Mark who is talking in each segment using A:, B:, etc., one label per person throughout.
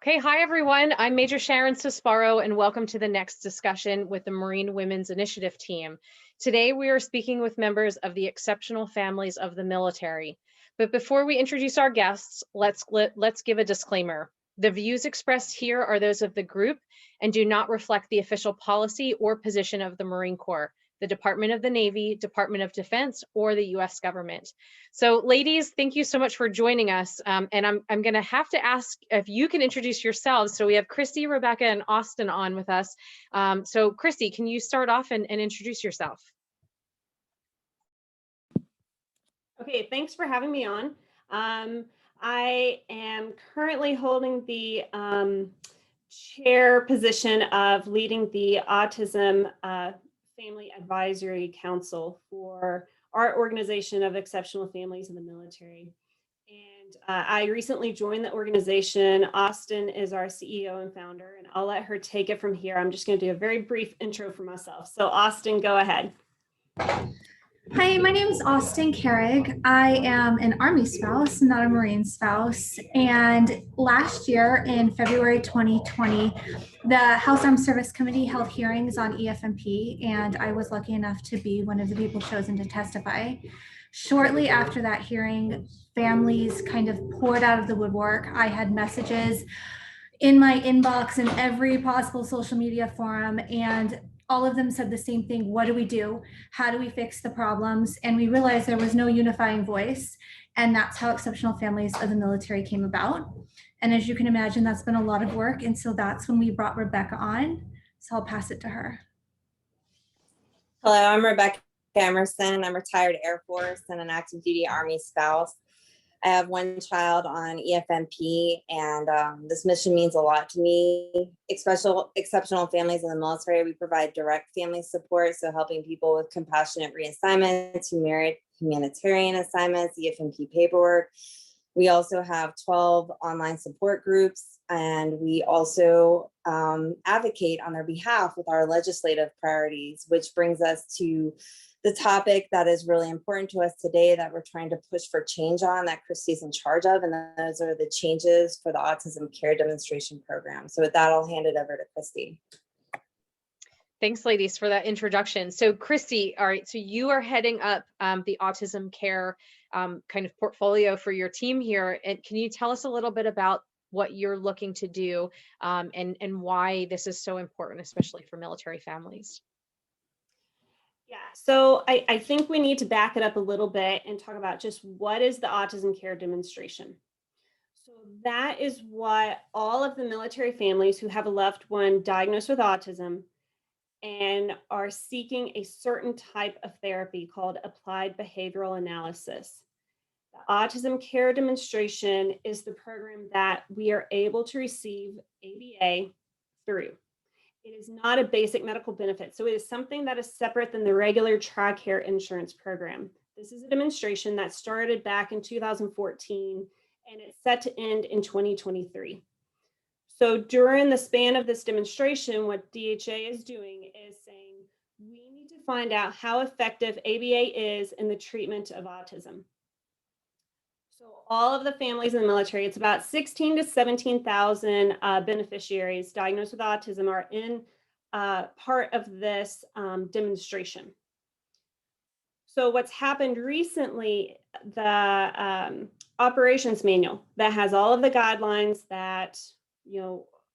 A: Okay, hi everyone. I'm Major Sharon Sesparo, and welcome to the next discussion with the Marine Women's Initiative team. Today, we are speaking with members of the exceptional families of the military. But before we introduce our guests, let's give a disclaimer. The views expressed here are those of the group and do not reflect the official policy or position of the Marine Corps, the Department of the Navy, Department of Defense, or the US government. So ladies, thank you so much for joining us. And I'm gonna have to ask if you can introduce yourselves. So we have Christy, Rebecca, and Austin on with us. So Christy, can you start off and introduce yourself?
B: Okay, thanks for having me on. I am currently holding the chair position of leading the Autism Family Advisory Council for our organization of exceptional families in the military. And I recently joined the organization. Austin is our CEO and founder, and I'll let her take it from here. I'm just going to do a very brief intro for myself. So Austin, go ahead.
C: Hi, my name is Austin Carrig. I am an Army spouse, not a Marine spouse. And last year in February 2020, the House Armed Service Committee held hearings on EFMP, and I was lucky enough to be one of the people chosen to testify. Shortly after that hearing, families kind of poured out of the woodwork. I had messages in my inbox in every possible social media forum, and all of them said the same thing. What do we do? How do we fix the problems? And we realized there was no unifying voice. And that's how Exceptional Families of the Military came about. And as you can imagine, that's been a lot of work. And so that's when we brought Rebecca on. So I'll pass it to her.
D: Hello, I'm Rebecca Emerson. I'm retired Air Force and an active duty Army spouse. I have one child on EFMP, and this mission means a lot to me. Exceptional families in the military, we provide direct family support, so helping people with compassionate reassignments, humanitarian assignments, EFMP paperwork. We also have 12 online support groups, and we also advocate on their behalf with our legislative priorities, which brings us to the topic that is really important to us today that we're trying to push for change on, that Christy's in charge of, and those are the changes for the Autism Care Demonstration Program. So with that, I'll hand it over to Christy.
A: Thanks, ladies, for that introduction. So Christy, all right, so you are heading up the Autism Care kind of portfolio for your team here. And can you tell us a little bit about what you're looking to do and why this is so important, especially for military families?
B: Yeah, so I think we need to back it up a little bit and talk about just what is the Autism Care Demonstration. So that is what all of the military families who have a loved one diagnosed with autism and are seeking a certain type of therapy called applied behavioral analysis. The Autism Care Demonstration is the program that we are able to receive ABA through. It is not a basic medical benefit, so it is something that is separate than the regular TRICARE insurance program. This is a demonstration that started back in 2014, and it's set to end in 2023. So during the span of this demonstration, what DHA is doing is saying, we need to find out how effective ABA is in the treatment of autism. So all of the families in the military, it's about 16 to 17,000 beneficiaries diagnosed with autism are in part of this demonstration. So what's happened recently, the operations manual that has all of the guidelines that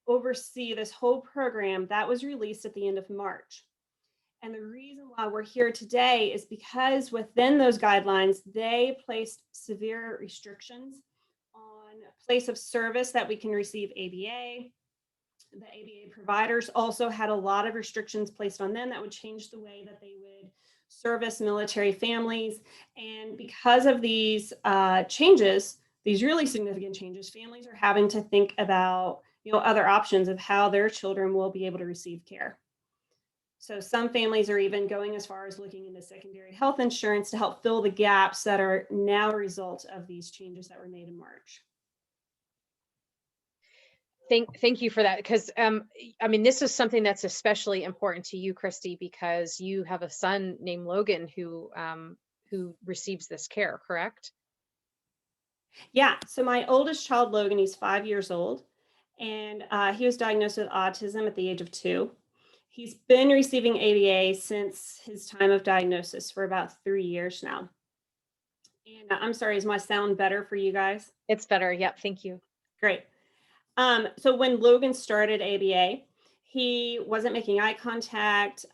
B: oversee this whole program, that was released at the end of March. And the reason why we're here today is because within those guidelines, they placed severe restrictions on place of service that we can receive ABA. The ABA providers also had a lot of restrictions placed on them that would change the way that they would service military families. And because of these changes, these really significant changes, families are having to think about other options of how their children will be able to receive care. So some families are even going as far as looking into secondary health insurance to help fill the gaps that are now a result of these changes that were made in March.
A: Thank you for that, because I mean, this is something that's especially important to you, Christy, because you have a son named Logan who receives this care, correct?
B: Yeah, so my oldest child, Logan, he's 5 years old. and he was diagnosed with autism at the age of 2. He's been receiving ABA since his time of diagnosis for about 3 years now. And I'm sorry, is my sound better for you guys?
A: It's better. Yep. Thank you.
B: Great. So when Logan started ABA, he wasn't making eye contact.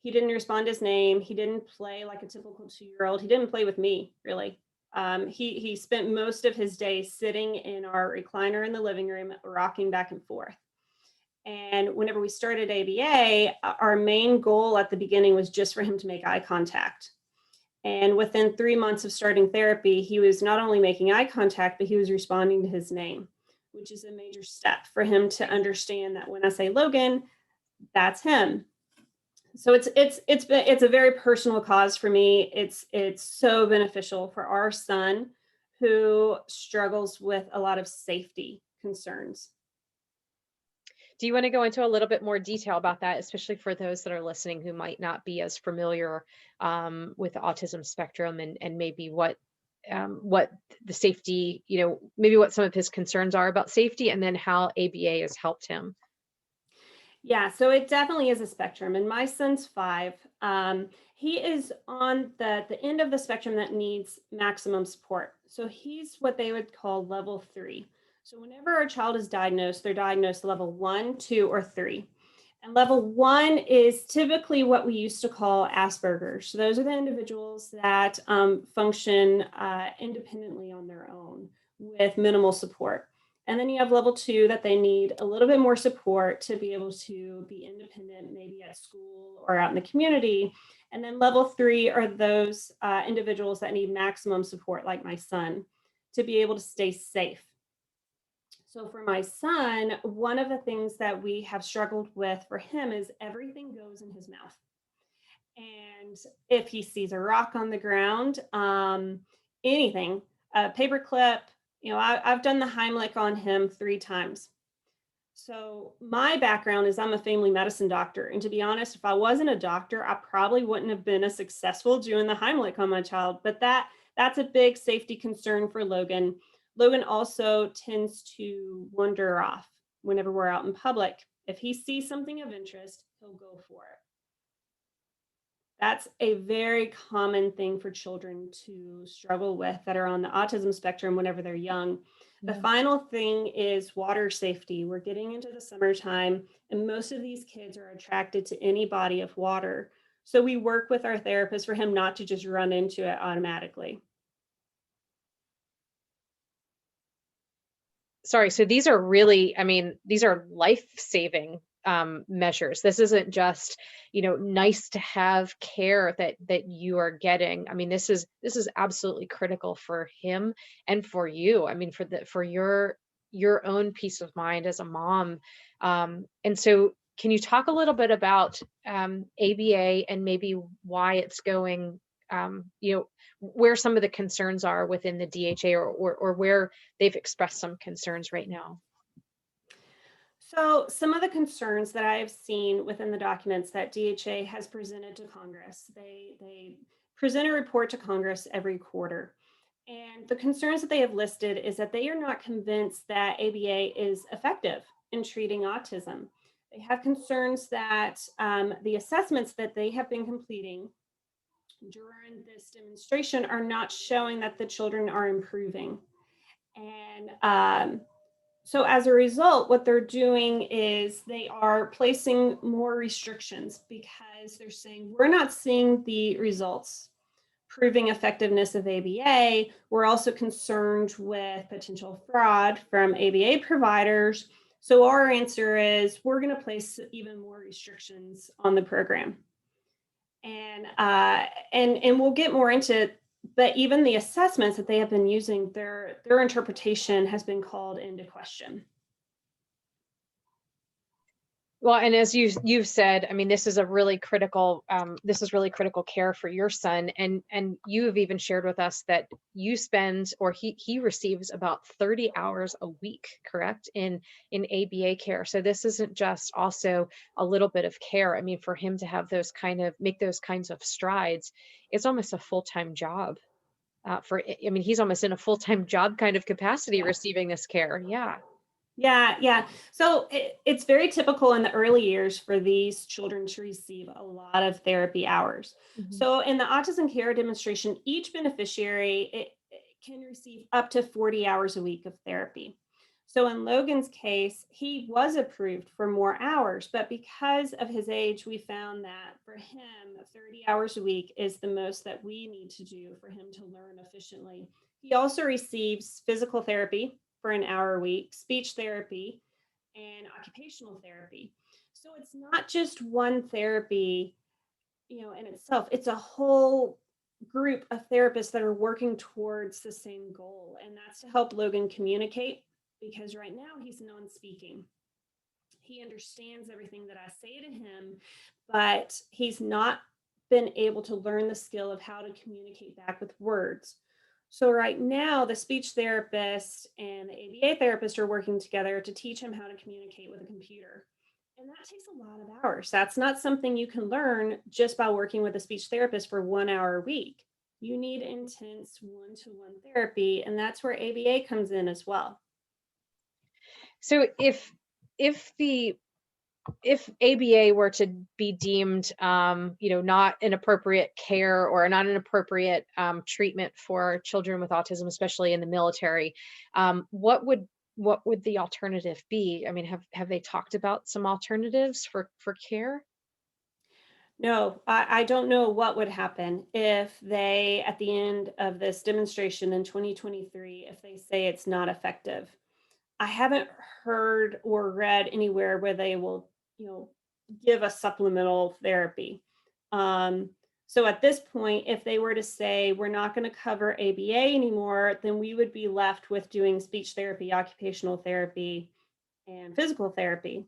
B: He didn't respond to his name. He didn't play like a typical 2-year-old. He didn't play with me, really. He spent most of his day sitting in our recliner in the living room, rocking back and forth. And whenever we started ABA, our main goal at the beginning was just for him to make eye contact. And within 3 months of starting therapy, he was not only making eye contact, but he was responding to his name, which is a major step for him to understand that when I say Logan, that's him. So it's a very personal cause for me. It's so beneficial for our son who struggles with a lot of safety concerns.
A: Do you want to go into a little bit more detail about that, especially for those that are listening who might not be as familiar with the autism spectrum, and maybe what the safety, maybe what some of his concerns are about safety, and then how ABA has helped him?
B: Yeah, so it definitely is a spectrum. And my son's 5. He is on the end of the spectrum that needs maximum support. So he's what they would call level 3. So whenever a child is diagnosed, they're diagnosed level 1, 2, or 3. And level 1 is typically what we used to call Asperger's. So those are the individuals that function independently on their own with minimal support. And then you have level 2 that they need a little bit more support to be able to be independent, maybe at school or out in the community. And then level 3 are those individuals that need maximum support, like my son, to be able to stay safe. So for my son, one of the things that we have struggled with for him is everything goes in his mouth. And if he sees a rock on the ground, anything, a paper clip, I've done the Heimlich on him 3 times. So my background is I'm a family medicine doctor. And to be honest, if I wasn't a doctor, I probably wouldn't have been as successful doing the Heimlich on my child. But that's a big safety concern for Logan. Logan also tends to wander off whenever we're out in public. If he sees something of interest, he'll go for it. That's a very common thing for children to struggle with that are on the autism spectrum whenever they're young. The final thing is water safety. We're getting into the summertime, and most of these kids are attracted to any body of water. So we work with our therapist for him not to just run into it automatically.
A: Sorry, so these are really, these are life-saving measures. This isn't just, nice to have care that you are getting. This is absolutely critical for him and for you. For your own peace of mind as a mom. And so can you talk a little bit about ABA and maybe why it's going, where some of the concerns are within the DHA, or where they've expressed some concerns right now?
B: So some of the concerns that I have seen within the documents that DHA has presented to Congress, they present a report to Congress every quarter. And the concerns that they have listed is that they are not convinced that ABA is effective in treating autism. They have concerns that the assessments that they have been completing during this demonstration are not showing that the children are improving. And so as a result, what they're doing is they are placing more restrictions because they're saying, we're not seeing the results proving effectiveness of ABA. We're also concerned with potential fraud from ABA providers. So our answer is we're going to place even more restrictions on the program. And we'll get more into it, but even the assessments that they have been using, their interpretation has been called into question.
A: Well, and as you've said, this is really critical care for your son, and you have even shared with us that you spend, or he receives about 30 hours a week, correct, in ABA care. So this isn't just also a little bit of care. For him to have make those kinds of strides, it's almost a full-time job. He's almost in a full-time job kind of capacity receiving this care. Yeah.
B: Yeah. So it's very typical in the early years for these children to receive a lot of therapy hours.
A: Mhm.
B: So in the autism care demonstration, each beneficiary it can receive up to 40 hours a week of therapy. So in Logan's case, he was approved for more hours, but because of his age, we found that for him, 30 hours a week is the most that we need to do for him to learn efficiently. He also receives physical therapy for an hour a week, speech therapy, and occupational therapy. So it's not just one therapy, in itself. It's a whole group of therapists that are working towards the same goal, and that's to help Logan communicate because right now he's non-speaking. He understands everything that I say to him, but he's not been able to learn the skill of how to communicate back with words. So right now, the speech therapist and the ABA therapist are working together to teach him how to communicate with a computer. And that takes a lot of hours. That's not something you can learn just by working with a speech therapist for 1 hour a week. You need intense one-to-one therapy, and that's where ABA comes in as well.
A: So if ABA were to be deemed, not an appropriate care or not an appropriate treatment for children with autism, especially in the military, what would the alternative be? I mean, have they talked about some alternatives for care?
B: No, I don't know what would happen if they, at the end of this demonstration in 2023, if they say it's not effective. I haven't heard or read anywhere where they will, give a supplemental therapy. Um, so at this point, if they were to say we're not going to cover ABA anymore, then we would be left with doing speech therapy, occupational therapy, and physical therapy.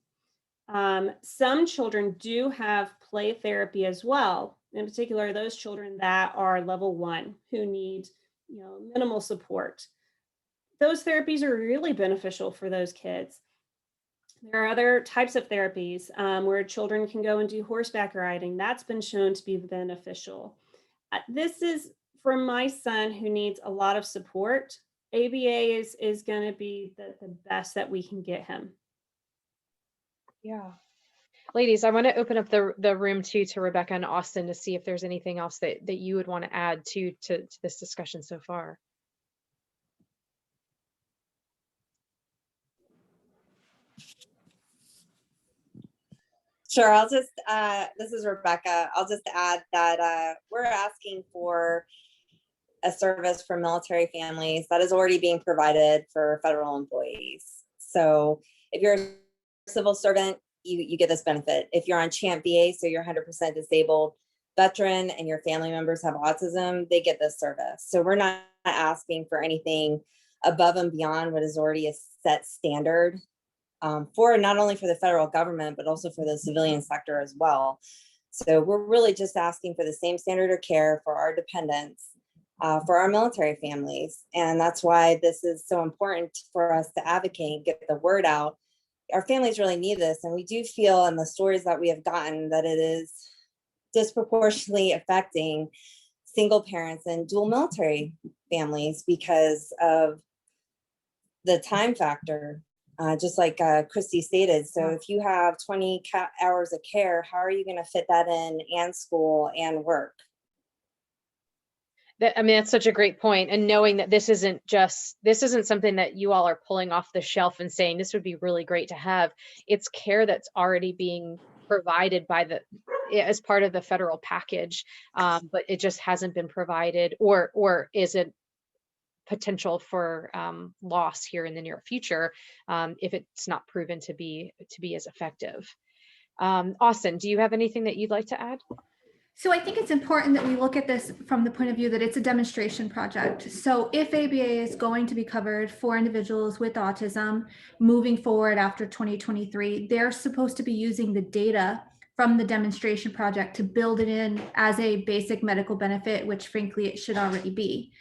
B: Some children do have play therapy as well. In particular, those children that are level 1 who need, minimal support. Those therapies are really beneficial for those kids. There are other types of therapies where children can go and do horseback riding. That's been shown to be beneficial. This is for my son who needs a lot of support. ABA is going to be the best that we can get him.
A: Yeah. Ladies, I want to open up the room too to Rebecca and Austin to see if there's anything else that you would want to add to this discussion so far.
D: Sure, I'll just, this is Rebecca. I'll just add that we're asking for a service for military families that is already being provided for federal employees. So if you're a civil servant, you get this benefit. If you're on CHAMP VA, so you're 100% disabled veteran and your family members have autism, they get this service. So we're not asking for anything above and beyond what is already a set standard for not only for the federal government, but also for the civilian sector as well. So we're really just asking for the same standard of care for our dependents, for our military families. And that's why this is so important for us to advocate and get the word out. Our families really need this. And we do feel in the stories that we have gotten that it is disproportionately affecting single parents and dual military families because of the time factor. Just like Christy stated. So if you have 20 hours of care, how are you going to fit that in and school and work?
A: That's such a great point. And knowing that this isn't something that you all are pulling off the shelf and saying this would be really great to have. It's care that's already being provided as part of the federal package, but it just hasn't been provided or isn't potential for loss here in the near future if it's not proven to be as effective. Austin, do you have anything that you'd like to add?
C: So I think it's important that we look at this from the point of view that it's a demonstration project. So if ABA is going to be covered for individuals with autism moving forward after 2023, they're supposed to be using the data from the demonstration project to build it in as a basic medical benefit, which frankly it should already be.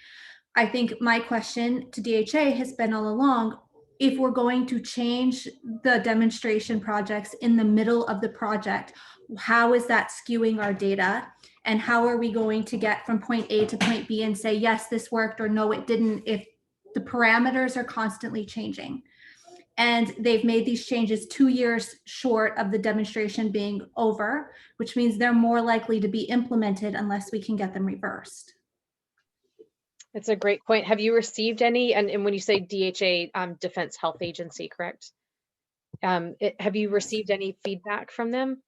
C: I think my question to DHA has been all along, if we're going to change the demonstration projects in the middle of the project, how is that skewing our data? And how are we going to get from point A to point B and say, yes, this worked or no, it didn't, if the parameters are constantly changing? And they've made these changes 2 years short of the demonstration being over, which means they're more likely to be implemented unless we can get them reversed.
A: It's a great point. Have you received any, and when you say DHA, Defense Health Agency, correct? Have you received any feedback from them?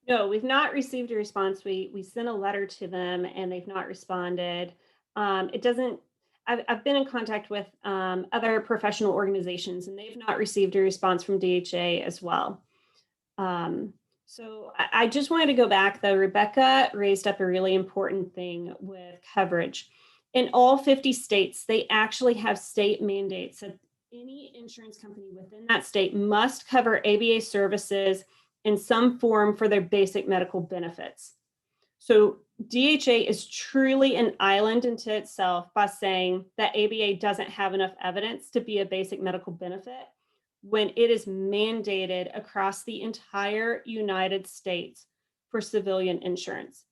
B: No, we've not received a response. We sent a letter to them and they've not responded. It doesn't. I've been in contact with other professional organizations and they've not received a response from DHA as well. So I just wanted to go back though. Rebecca raised up a really important thing with coverage. In all 50 states, they actually have state mandates that any insurance company within that state must cover ABA services in some form for their basic medical benefits. So DHA is truly an island into itself by saying that ABA doesn't have enough evidence to be a basic medical benefit when it is mandated across the entire United States for civilian insurance.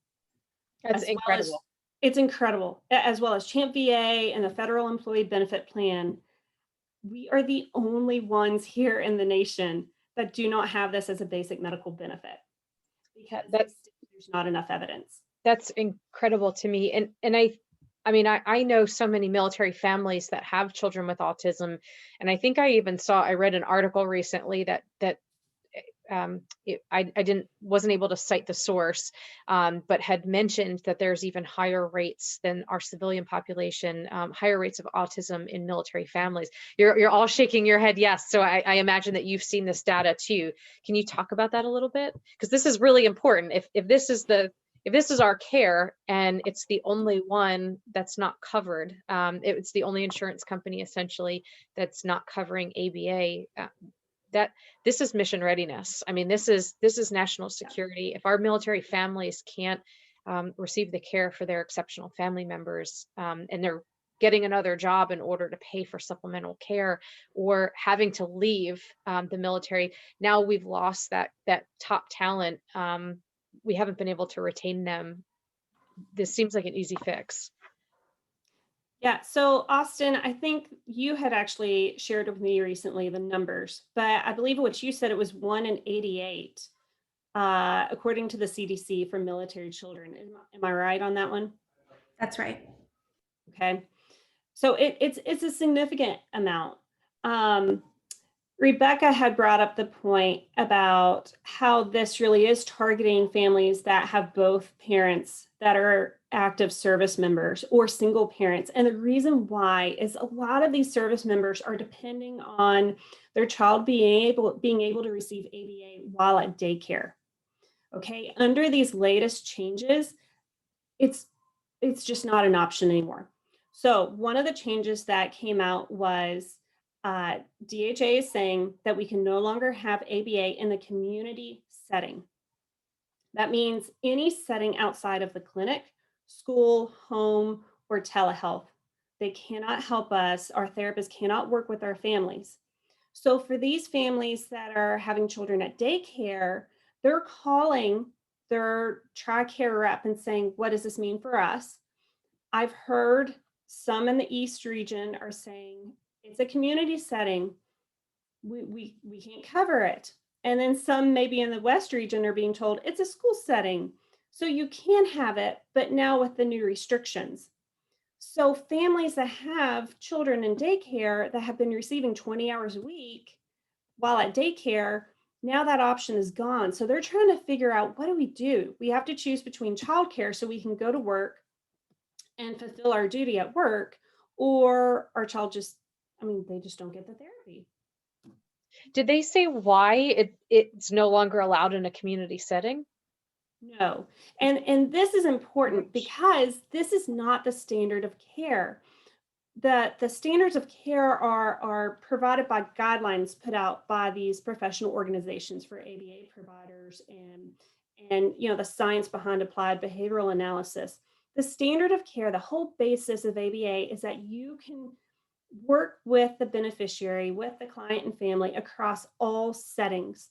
A: That's incredible.
B: It's incredible, as well as CHAMP VA and the Federal Employee Benefit Plan. We are the only ones here in the nation that do not have this as a basic medical benefit because there's not enough evidence.
A: That's incredible to me. And I mean, I know so many military families that have children with autism. And I think I read an article recently that I wasn't able to cite the source, but had mentioned that there's even higher rates than our civilian population, higher rates of autism in military families. You're all shaking your head yes. So I imagine that you've seen this data too. Can you talk about that a little bit? Because this is really important. If this is our care and it's the only one that's not covered, it's the only insurance company essentially that's not covering ABA. That this is mission readiness. I mean, this is national security. If our military families can't receive the care for their exceptional family members, and they're getting another job in order to pay for supplemental care or having to leave the military, now we've lost that top talent. We haven't been able to retain them. This seems like an easy fix.
B: Yeah, so Austin, I think you had actually shared with me recently the numbers, but I believe what you said, it was 1 in 88, according to the CDC for military children. Am I right on that one?
C: That's right.
B: Okay, so it's a significant amount. Rebecca had brought up the point about how this really is targeting families that have both parents that are active service members or single parents. And the reason why is a lot of these service members are depending on their child being able to receive ABA while at daycare. Okay, under these latest changes, it's just not an option anymore. So one of the changes that came out was DHA is saying that we can no longer have ABA in the community setting. That means any setting outside of the clinic, school, home, or telehealth. They cannot help us. Our therapists cannot work with our families. So for these families that are having children at daycare, they're calling their TRICARE rep and saying, what does this mean for us? I've heard some in the East region are saying, it's a community setting. We can't cover it. And then some maybe in the West region are being told it's a school setting. So you can have it, but now with the new restrictions. So families that have children in daycare that have been receiving 20 hours a week while at daycare, now that option is gone. So they're trying to figure out, what do we do? We have to choose between childcare so we can go to work and fulfill our duty at work, or our child they just don't get the therapy.
A: Did they say why it's no longer allowed in a community setting?
B: No. And this is important because this is not the standard of care. The standards of care are provided by guidelines put out by these professional organizations for ABA providers and the science behind applied behavioral analysis. The standard of care, the whole basis of ABA is that you can work with the beneficiary, with the client and family across all settings.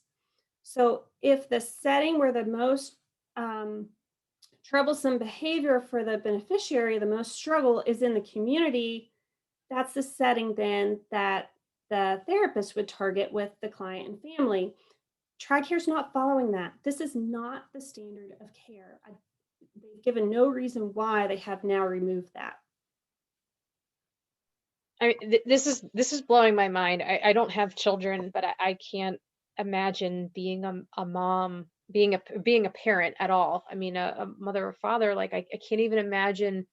B: So if the setting where the most troublesome behavior for the beneficiary, the most struggle is in the community, that's the setting then that the therapist would target with the client and family. TRICARE is not following that. This is not the standard of care. They've given no reason why they have now removed that.
A: I mean, this is blowing my mind. I don't have children, but I can't imagine being a mom, being a parent at all. I mean, a mother or father, like I can't even imagine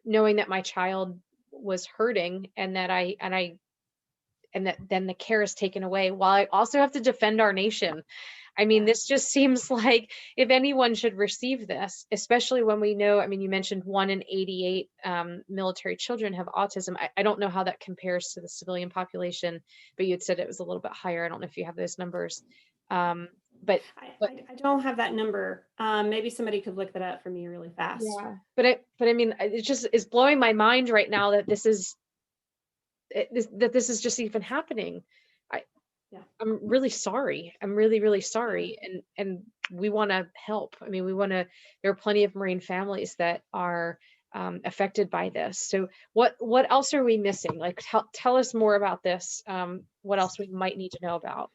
A: knowing that my child was hurting and that and that then the care is taken away while I also have to defend our nation. I mean, this just seems like if anyone should receive this, especially when we know, I mean, you mentioned 1 in 88 military children have autism. I don't know how that compares to the civilian population, but you had said it was a little bit higher. I don't know if you have those numbers. But
B: I don't have that number. Maybe somebody could look that up for me really fast.
A: yeah, but I mean, it just is blowing my mind right now that this is just even happening. I'm really sorry. I'm really sorry. And we want to help. I mean, there are plenty of Marine families that are affected by this. So what else are we missing? Like, tell us more about this. What else we might need to know about?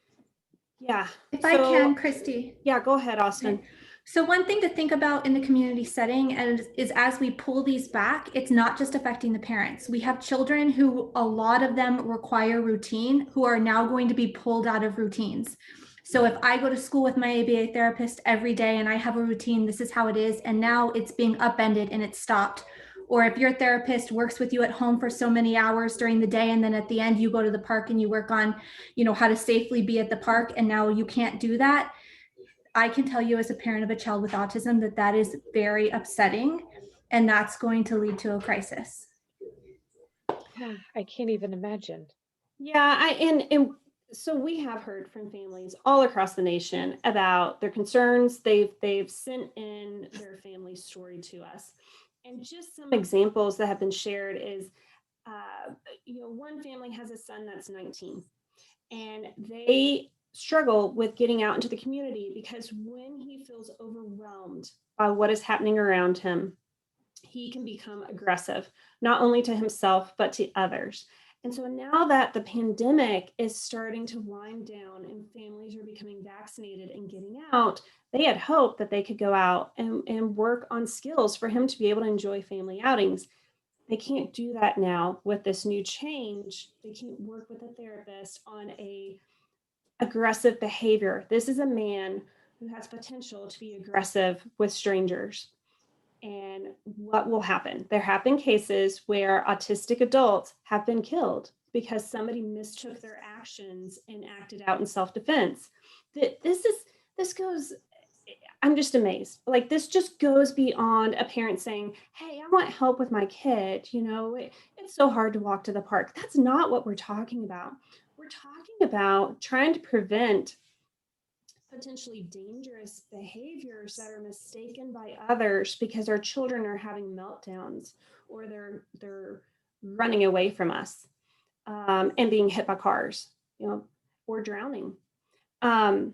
B: Yeah.
C: If I can, Christy.
B: Yeah, go ahead, Austin.
C: Okay. So one thing to think about in the community setting is as we pull these back, it's not just affecting the parents. We have children who, a lot of them require routine, who are now going to be pulled out of routines. So if I go to school with my ABA therapist every day and I have a routine, this is how it is, and now it's being upended and it's stopped. Or if your therapist works with you at home for so many hours during the day, and then at the end you go to the park and you work on, how to safely be at the park, and now you can't do that. I can tell you as a parent of a child with autism that is very upsetting, and that's going to lead to a crisis.
A: I can't even imagine.
B: Yeah, and so we have heard from families all across the nation about their concerns. They've sent in their family story to us, and just some examples that have been shared is, one family has a son that's 19, and they struggle with getting out into the community because when he feels overwhelmed by what is happening around him, he can become aggressive, not only to himself, but to others. And so now that the pandemic is starting to wind down and families are becoming vaccinated and getting out, they had hoped that they could go out and work on skills for him to be able to enjoy family outings. They can't do that now with this new change. They can't work with a therapist on a aggressive behavior. This is a man who has potential to be aggressive with strangers. And what will happen? There have been cases where autistic adults have been killed because somebody mistook their actions and acted out in self-defense. This goes, I'm just amazed. Like, this just goes beyond a parent saying, hey, I want help with my kid. It's so hard to walk to the park. That's not what we're talking about. We're talking about trying to prevent potentially dangerous behaviors that are mistaken by others because our children are having meltdowns or they're running away from us, and being hit by cars, or drowning. Sorry,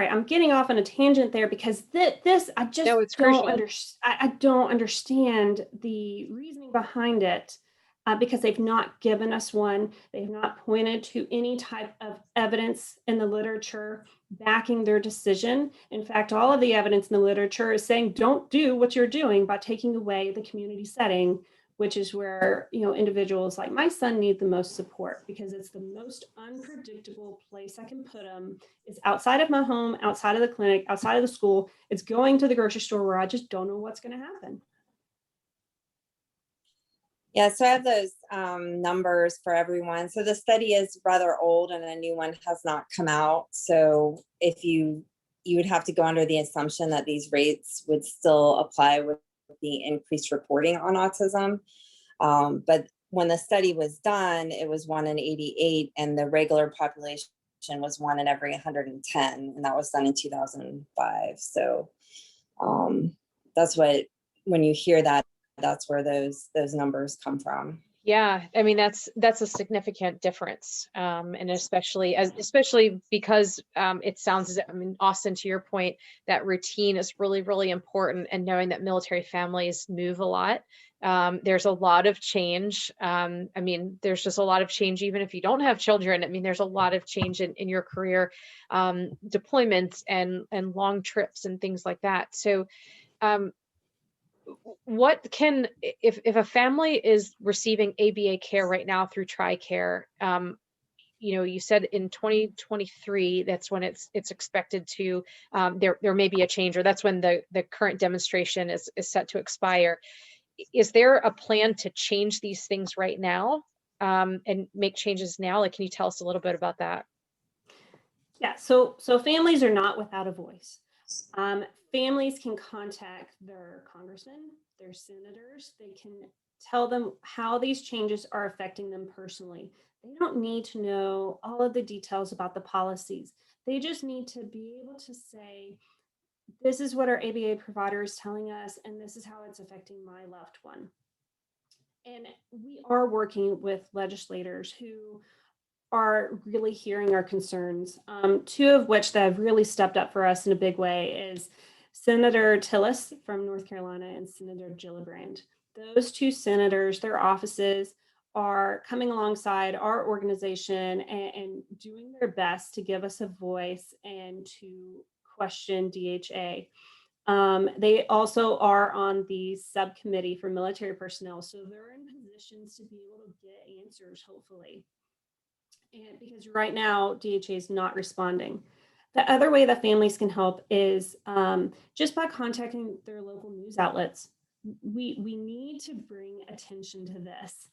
B: I'm getting off on a tangent there because this I just I don't understand the reasoning behind it. Because they've not given us one. They have not pointed to any type of evidence in the literature backing their decision. In fact, all of the evidence in the literature is saying don't do what you're doing by taking away the community setting, which is where individuals like my son need the most support, because it's the most unpredictable place I can put him is outside of my home, outside of the clinic, outside of the school. It's going to the grocery store where I just don't know what's going to happen.
D: Yeah, so I have those numbers for everyone. So the study is rather old and a new one has not come out. So if you would have to go under the assumption that these rates would still apply with the increased reporting on autism. But when the study was done, it was 1 in 88 and the regular population was 1 in every 110. And that was done in 2005. So that's when you hear that, that's where those numbers come from.
A: Yeah, I mean that's a significant difference, and especially because it sounds as, Austin, to your point, that routine is really important, and knowing that military families move a lot, There's a lot of change. I mean, there's just a lot of change, even if you don't have children. I mean, there's a lot of change in your career, deployments and long trips and things like that. So, um, what can, if a family is receiving ABA care right now through TRICARE, you said in 2023, that's when it's expected to, there may be a change, or that's when the current demonstration is set to expire. Is there a plan to change these things right now, and make changes now? Like, can you tell us a little bit about that?
B: Yeah, so families are not without a voice. Families can contact their congressmen, their senators. They can tell them how these changes are affecting them personally. They don't need to know all of the details about the policies. They just need to be able to say, this is what our ABA provider is telling us, and this is how it's affecting my loved one. And we are working with legislators who are really hearing our concerns. Two of which that have really stepped up for us in a big way is Senator Tillis from North Carolina and Senator Gillibrand. Those two senators, their offices are coming alongside our organization and doing their best to give us a voice and to question DHA. They also are on the subcommittee for military personnel, so they're in positions to be able to get answers, hopefully. And because right now DHA is not responding. The other way that families can help is just by contacting their local news outlets. We need to bring attention to this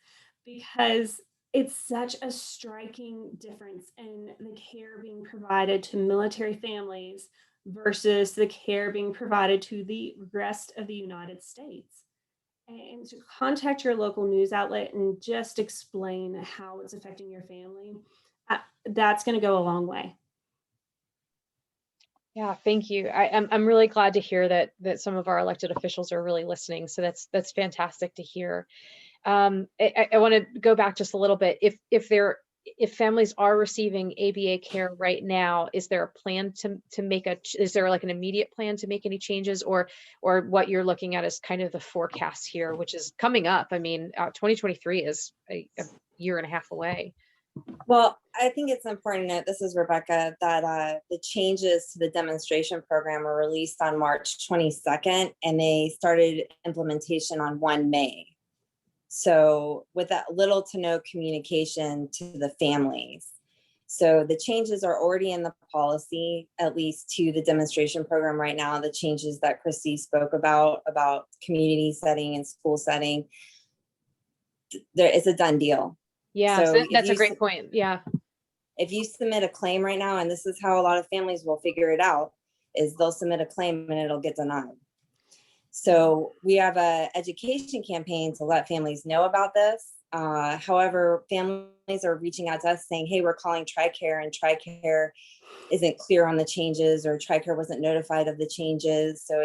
B: because it's such a striking difference in the care being provided to military families versus the care being provided to the rest of the United States. And to contact your local news outlet and just explain how it's affecting your family, that's going to go a long way.
A: Yeah, thank you. I'm really glad to hear that some of our elected officials are really listening. So that's fantastic to hear. I want to go back just a little bit. If families are receiving ABA care right now, is there a plan to make is there like an immediate plan to make any changes, or what you're looking at is kind of the forecast here, which is coming up? I mean, 2023 is a year and a half away.
D: Well, I think it's important to note, this is Rebecca, that the changes to the demonstration program were released on March 22nd, and they started implementation on 1 May. So with that little to no communication to the families. So the changes are already in the policy, at least to the demonstration program right now, the changes that Christy spoke about community setting and school setting. There is a done deal.
A: Yeah, so that's a great point. Yeah.
D: If you submit a claim right now, and this is how a lot of families will figure it out, is they'll submit a claim and it'll get denied. So we have a education campaign to let families know about this. However, families are reaching out to us saying, hey, we're calling TRICARE, and TRICARE isn't clear on the changes, or TRICARE wasn't notified of the changes. So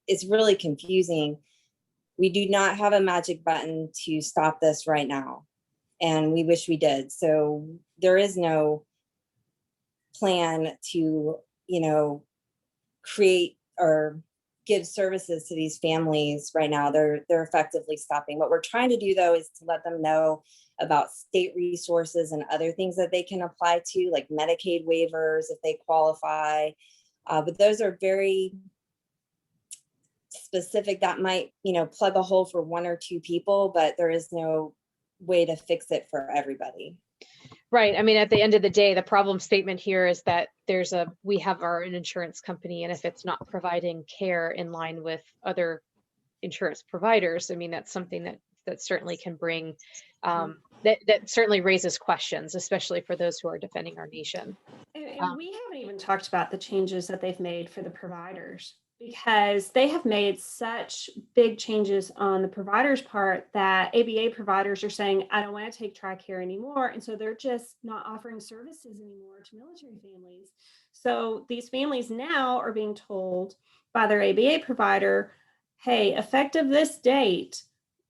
D: it's really confusing. We do not have a magic button to stop this right now, and we wish we did. So there is no plan to, create or give services to these families right now. They're effectively stopping. What we're trying to do, though, is to let them know about state resources and other things that they can apply to, like Medicaid waivers if they qualify. But those are very specific. That might, plug a hole for 1 or 2 people, but there is no way to fix it for everybody.
A: Right. I mean, at the end of the day, the problem statement here is that we have our own insurance company, and if it's not providing care in line with other insurance providers, I mean, that's something that certainly can bring, that certainly raises questions, especially for those who are defending our nation.
B: And we haven't even talked about the changes that they've made for the providers, because they have made such big changes on the providers' part that ABA providers are saying, I don't want to take TRICARE anymore. And so they're just not offering services anymore to military families. So these families now are being told by their ABA provider, hey, effective this date,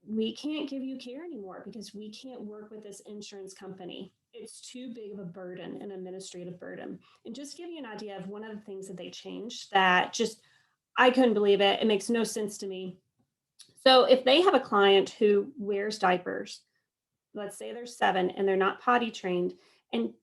B: we can't give you care anymore because we can't work with this insurance company. It's too big of a burden, an administrative burden. And just to give you an idea of one of the things that they changed that just, I couldn't believe it. It makes no sense to me. So if they have a client who wears diapers, let's say they're 7 and they're not potty trained, and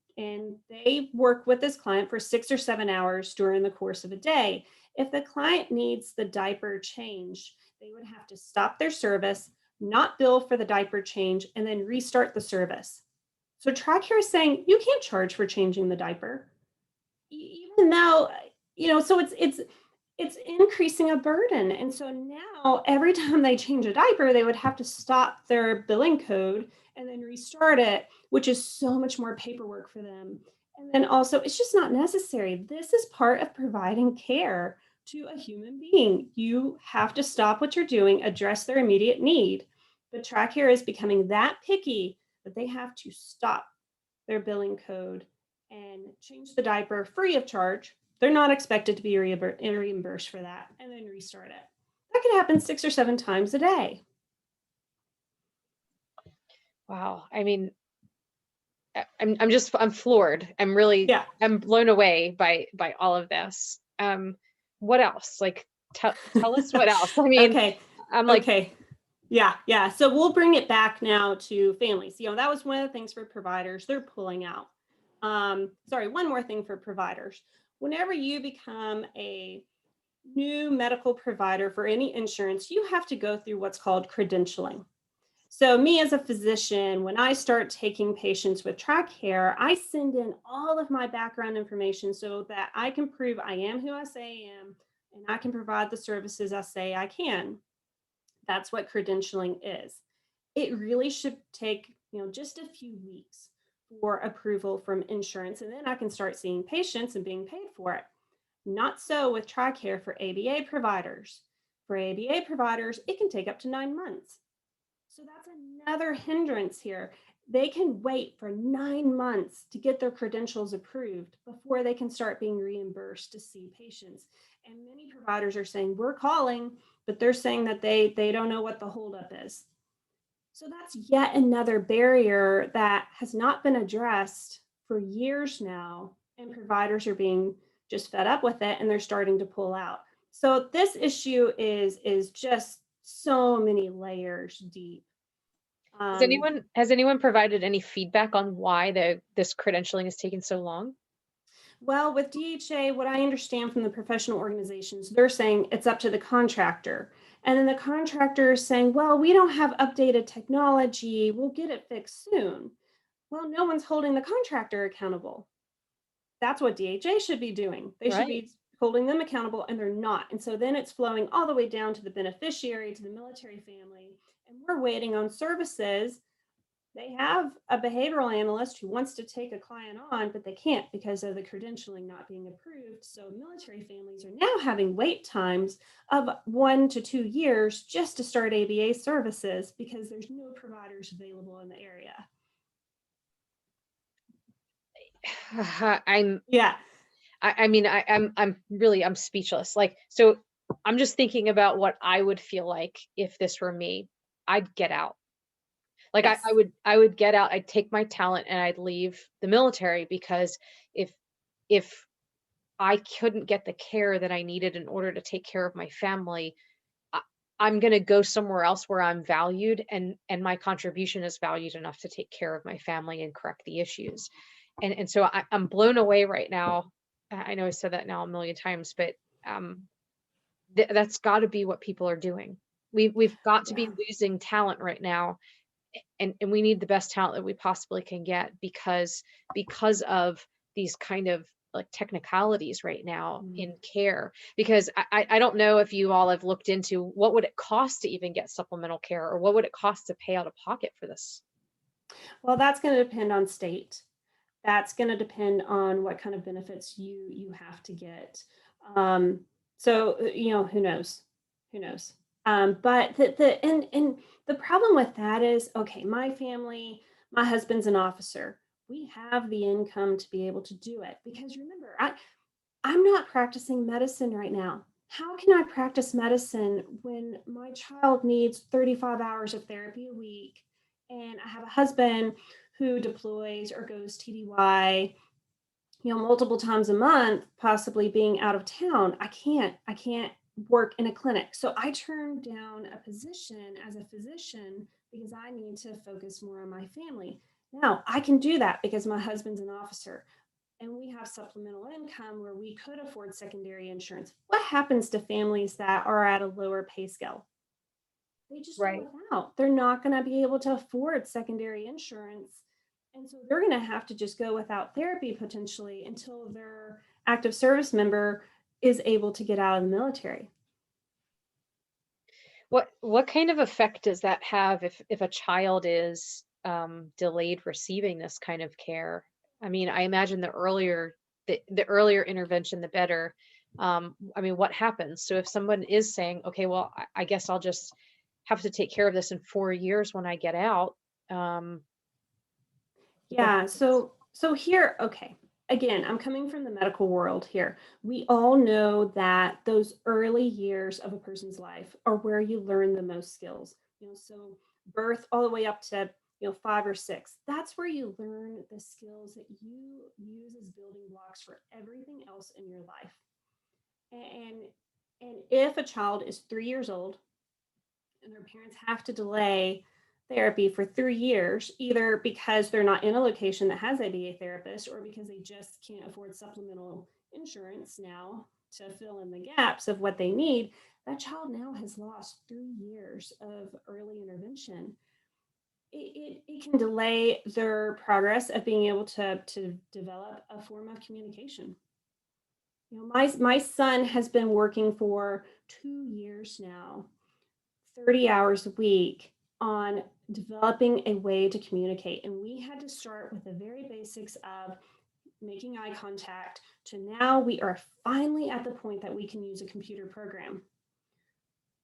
B: they work with this client for 6 or 7 hours during the course of a day. If the client needs the diaper changed, they would have to stop their service, not bill for the diaper change, and then restart the service. So TRICARE is saying you can't charge for changing the diaper, even though, so it's increasing a burden. And so now every time they change a diaper, they would have to stop their billing code and then restart it, which is so much more paperwork for them. And then also, it's just not necessary. This is part of providing care to a human being. You have to stop what you're doing, address their immediate need. But TRICARE is becoming that picky that they have to stop their billing code and change the diaper free of charge. They're not expected to be reimbursed for that, and then restart it. That could happen 6 or 7 times a day.
A: Wow. I mean, I'm floored. I'm blown away by all of this. What else? Like, tell us what else. I mean,
B: okay.
A: I'm like,
B: okay. Yeah. So we'll bring it back now to families. That was one of the things for providers they're pulling out. One more thing for providers. Whenever you become a new medical provider for any insurance, you have to go through what's called credentialing. So me as a physician, when I start taking patients with TRICARE, I send in all of my background information so that I can prove I am who I say I am, and I can provide the services I say I can. That's what credentialing is. It really should take, just a few weeks for approval from insurance, and then I can start seeing patients and being paid for it. Not so with TRICARE for ABA providers. For ABA providers, it can take up to 9 months. So that's another hindrance here. They can wait for 9 months to get their credentials approved before they can start being reimbursed to see patients. And many providers are saying, we're calling, but they're saying that they don't know what the holdup is. So that's yet another barrier that has not been addressed for years now, and providers are being just fed up with it, and they're starting to pull out. So this issue is just so many layers deep.
A: has anyone provided any feedback on why this credentialing is taking so long?
B: Well, with DHA, what I understand from the professional organizations, they're saying it's up to the contractor. And then the contractor is saying, well, we don't have updated technology. We'll get it fixed soon. Well, no one's holding the contractor accountable. That's what DHA should be doing. They should be holding them accountable, and they're not. And so then it's flowing all the way down to the beneficiary, to the military family, and we're waiting on services. They have a behavioral analyst who wants to take a client on, but they can't because of the credentialing not being approved. So military families are now having wait times of 1 to 2 years just to start ABA services because there's no providers available in the area.
A: I'm speechless. Like, so I'm just thinking about what I would feel like if this were me. I'd get out. Like, yes. I would get out. I'd take my talent and I'd leave the military, because if I couldn't get the care that I needed in order to take care of my family, I'm going to go somewhere else where I'm valued and my contribution is valued enough to take care of my family and correct the issues. And so I'm blown away right now. I know I said that now a million times, but that's got to be what people are doing. We've got to be losing talent right now. And we need the best talent that we possibly can get because of these kind of like technicalities right now in care. Because I don't know if you all have looked into what would it cost to even get supplemental care, or what would it cost to pay out of pocket for this?
B: Well, that's going to depend on state. That's going to depend on what kind of benefits you have to get. So, who knows? But the problem with that is, okay, my family, my husband's an officer. We have the income to be able to do it, because remember, I'm not practicing medicine right now. How can I practice medicine when my child needs 35 hours of therapy a week, and I have a husband who deploys or goes TDY, multiple times a month, possibly being out of town? I can't work in a clinic. So I turned down a position as a physician because I need to focus more on my family. Now I can do that because my husband's an officer and we have supplemental income where we could afford secondary insurance. What happens to families that are at a lower pay scale? They just go
A: Right.
B: without. They're not going to be able to afford secondary insurance. And so they're going to have to just go without therapy potentially until their active service member is able to get out of the military.
A: What kind of effect does that have if a child is delayed receiving this kind of care? I mean, I imagine the earlier intervention, the better. I mean, what happens? So if someone is saying, okay, well, I guess I'll just have to take care of this in 4 years when I get out. Um, what
B: Yeah,
A: happens?
B: so here, okay. Again, I'm coming from the medical world here. We all know that those early years of a person's life are where you learn the most skills. So birth all the way up to 5 or 6. That's where you learn the skills that you use as building blocks for everything else in your life. And and if a child is 3 years old and their parents have to delay therapy for 3 years, either because they're not in a location that has ABA therapists or because they just can't afford supplemental insurance now to fill in the gaps of what they need, that child now has lost 3 years of early intervention. It can delay their progress of being able to develop a form of communication. My son has been working for 2 years now, 30 hours a week on developing a way to communicate. And we had to start with the very basics of making eye contact to now we are finally at the point that we can use a computer program.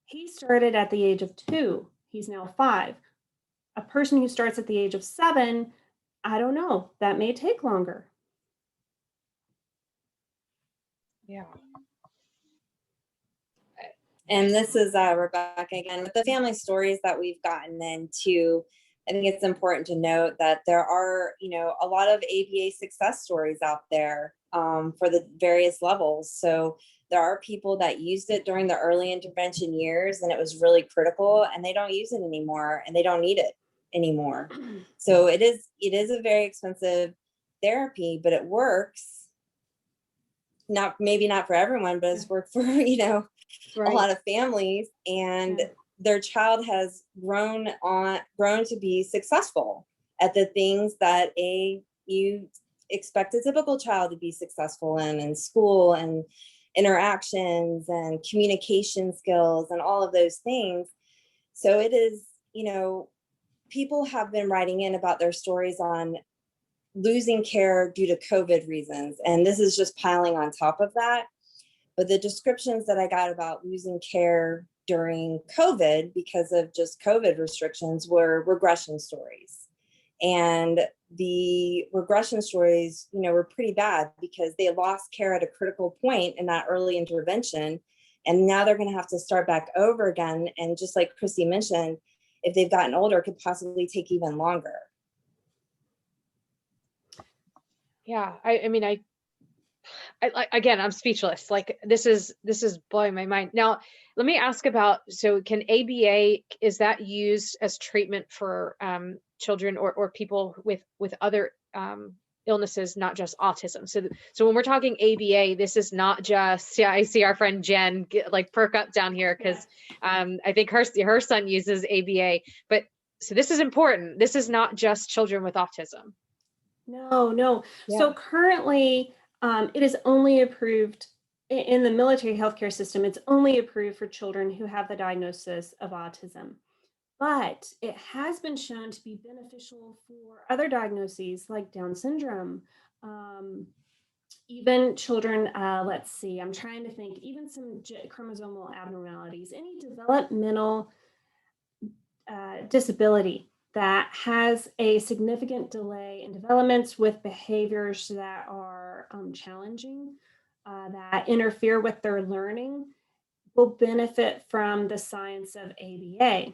B: He started at the age of 2. He's now 5. A person who starts at the age of 7, I don't know, that may take longer.
A: Yeah.
D: And this is Rebecca again. With the family stories that we've gotten into, I think it's important to note that there are, a lot of ABA success stories out there for the various levels. So there are people that used it during the early intervention years and it was really critical, and they don't use it anymore and they don't need it anymore. So it is a very expensive therapy, but it works. Maybe not for everyone, but it's worked for, a
A: Right.
D: lot of families, and their child has grown to be successful at the things that you expect a typical child to be successful in school and interactions and communication skills and all of those things. So it is, people have been writing in about their stories on losing care due to COVID reasons, and this is just piling on top of that. But the descriptions that I got about losing care during COVID because of just COVID restrictions were regression stories. And the regression stories, were pretty bad because they lost care at a critical point in that early intervention. And now they're going to have to start back over again. And just like Christy mentioned, if they've gotten older, it could possibly take even longer.
A: Yeah. I mean, again, I'm speechless. Like this is blowing my mind. Now, let me ask about, so can ABA, is that used as treatment for children or people with other illnesses, not just autism? So when we're talking ABA, this is not just, I see our friend Jen perk up down here because I think her son uses ABA, but so this is important. This is not just children with autism.
B: No.
A: Yeah.
B: So currently, it is only approved in the military healthcare system. It's only approved for children who have the diagnosis of autism. But it has been shown to be beneficial for other diagnoses like Down syndrome, even children, let's see, I'm trying to think, even some chromosomal abnormalities, any developmental disability that has a significant delay in developments with behaviors that are challenging, that interfere with their learning, will benefit from the science of ABA.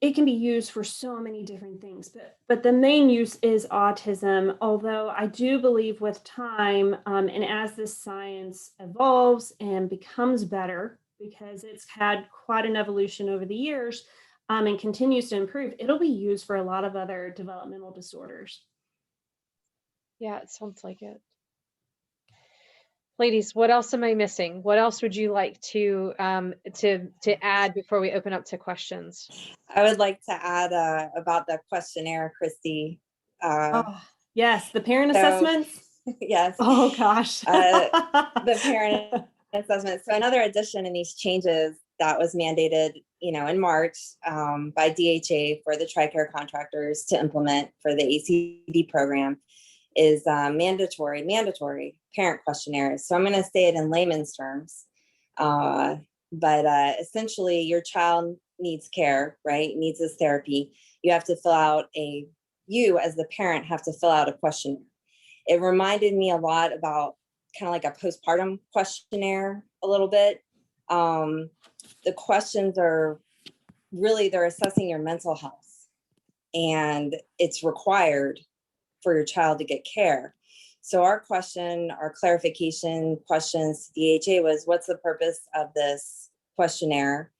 B: it can be used for so many different things, but the main use is autism. Although I do believe with time, and as this science evolves and becomes better, because it's had quite an evolution over the years, and continues to improve, it'll be used for a lot of other developmental disorders.
A: Yeah, it sounds like it. Ladies, what else am I missing? What else would you like to add before we open up to questions?
D: I would like to add about the questionnaire, Christy.
B: Oh, yes, the parent
D: So-
B: assessments.
D: Yes.
B: Oh gosh.
D: The parent assessment. So another addition in these changes that was mandated, in March by DHA for the TRICARE contractors to implement for the ACD program is mandatory parent questionnaires. So I'm going to say it in layman's terms, but essentially your child needs care, right? Needs this therapy. You have to fill out you as the parent have to fill out a questionnaire. It reminded me a lot about kind of like a postpartum questionnaire a little bit. The questions are really, they're assessing your mental health, and it's required for your child to get care. So our clarification questions to DHA was, what's the purpose of this questionnaire?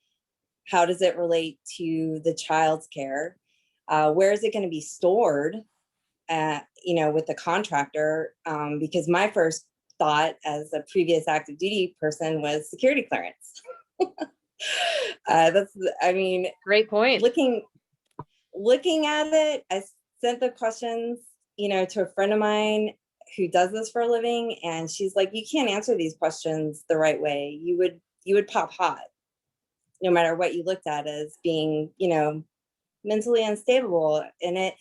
D: How does it relate to the child's care? Where is it going to be stored? With the contractor, because my first thought as a previous active duty person was security clearance.
A: Great point.
D: Looking at it, I sent the questions, to a friend of mine who does this for a living, and she's like, you can't answer these questions the right way. You would pop hot, no matter what you looked at as being, mentally unstable. And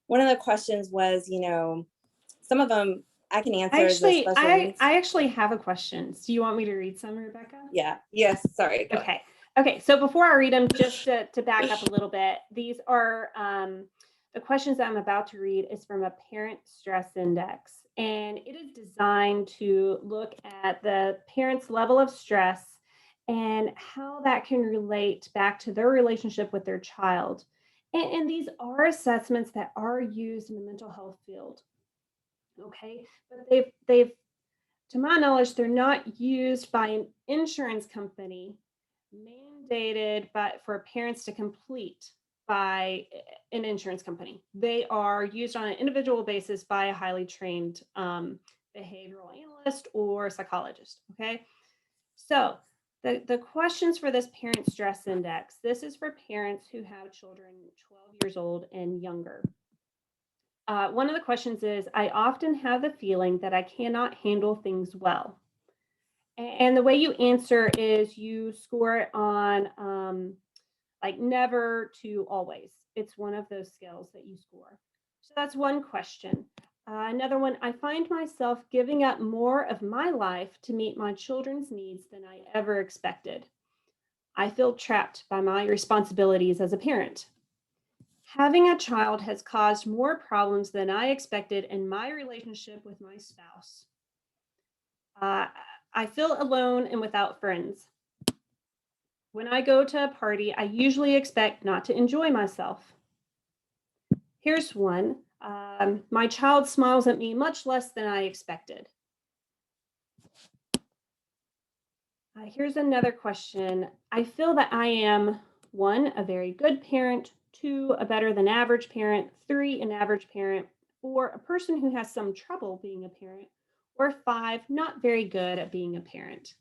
D: one of the questions was, some of them I can answer.
B: I actually have a question. Do you want me to read some, Rebecca?
D: Yeah. Yes. Sorry.
B: Okay. So before I read them, just to back up a little bit, these are the questions that I'm about to read is from a parent stress index, and it is designed to look at the parent's level of stress and how that can relate back to their relationship with their child. And these are assessments that are used in the mental health field. Okay, but they've to my knowledge, they're not used by an insurance company mandated for parents to complete by an insurance company. They are used on an individual basis by a highly trained behavioral analyst or psychologist. Okay, so the questions for this parent stress index, this is for parents who have children 12 years old and younger. One of the questions is, I often have the feeling that I cannot handle things well. And the way you answer is you score it on like never to always. It's one of those scales that you score. So that's one question. Another one, I find myself giving up more of my life to meet my children's needs than I ever expected. I feel trapped by my responsibilities as a parent. Having a child has caused more problems than I expected in my relationship with my spouse. I feel alone and without friends. When I go to a party, I usually expect not to enjoy myself. Here's one. My child smiles at me much less than I expected. Here's another question. I feel that I am, 1, a very good parent, 2, a better than average parent, 3, an average parent, 4, a person who has some trouble being a parent, or 5, not very good at being a parent.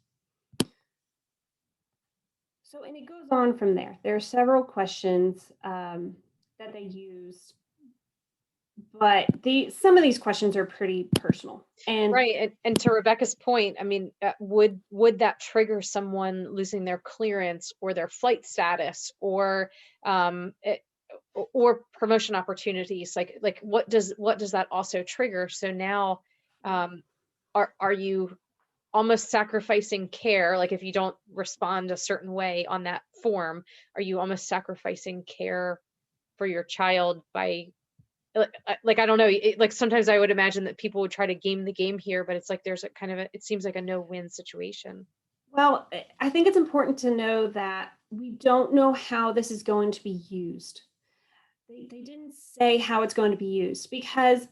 B: So, and it goes on from there. There are several questions that they use, but some of these questions are pretty personal. And
A: right, and to Rebecca's point, I mean, would that trigger someone losing their clearance or their flight status or promotion opportunities? Like what does that also trigger? So now, are you almost sacrificing care? Like if you don't respond a certain way on that form, are you almost sacrificing care for your child by like I don't know, like sometimes I would imagine that people would try to game the game here, but it's like there's a kind of it seems like a no-win situation.
B: Well, I think it's important to know that we don't know how this is going to be used. They didn't say how it's going to be used because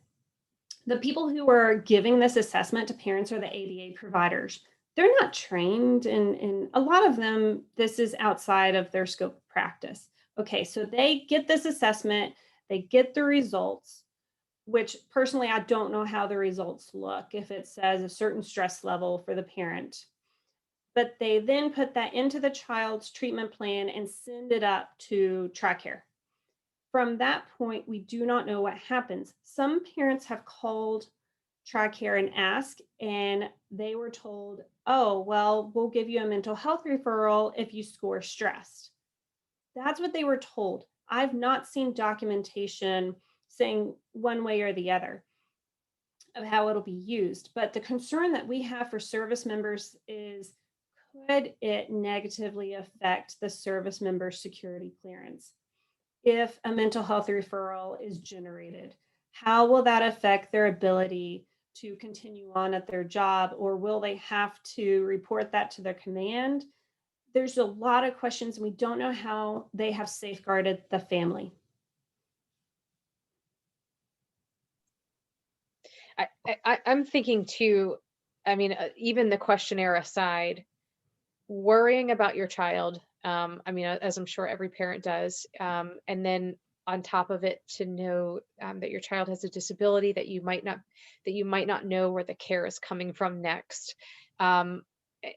B: the people who are giving this assessment to parents are the ABA providers. They're not trained, and a lot of them, this is outside of their scope of practice. Okay, so they get this assessment, they get the results, which personally, I don't know how the results look if it says a certain stress level for the parent. But they then put that into the child's treatment plan and send it up to TRICARE. From that point, we do not know what happens. Some parents have called TRICARE and asked, and they were told, oh, well, we'll give you a mental health referral if you score stressed. That's what they were told. I've not seen documentation saying one way or the other of how it'll be used. But the concern that we have for service members is, could it negatively affect the service member's security clearance? If a mental health referral is generated, how will that affect their ability to continue on at their job, or will they have to report that to their command? There's a lot of questions, and we don't know how they have safeguarded the family.
A: I'm thinking too, I mean, even the questionnaire aside, worrying about your child, I mean, as I'm sure every parent does, and then on top of it, to know that your child has a disability that you might not know where the care is coming from next. Um, eh,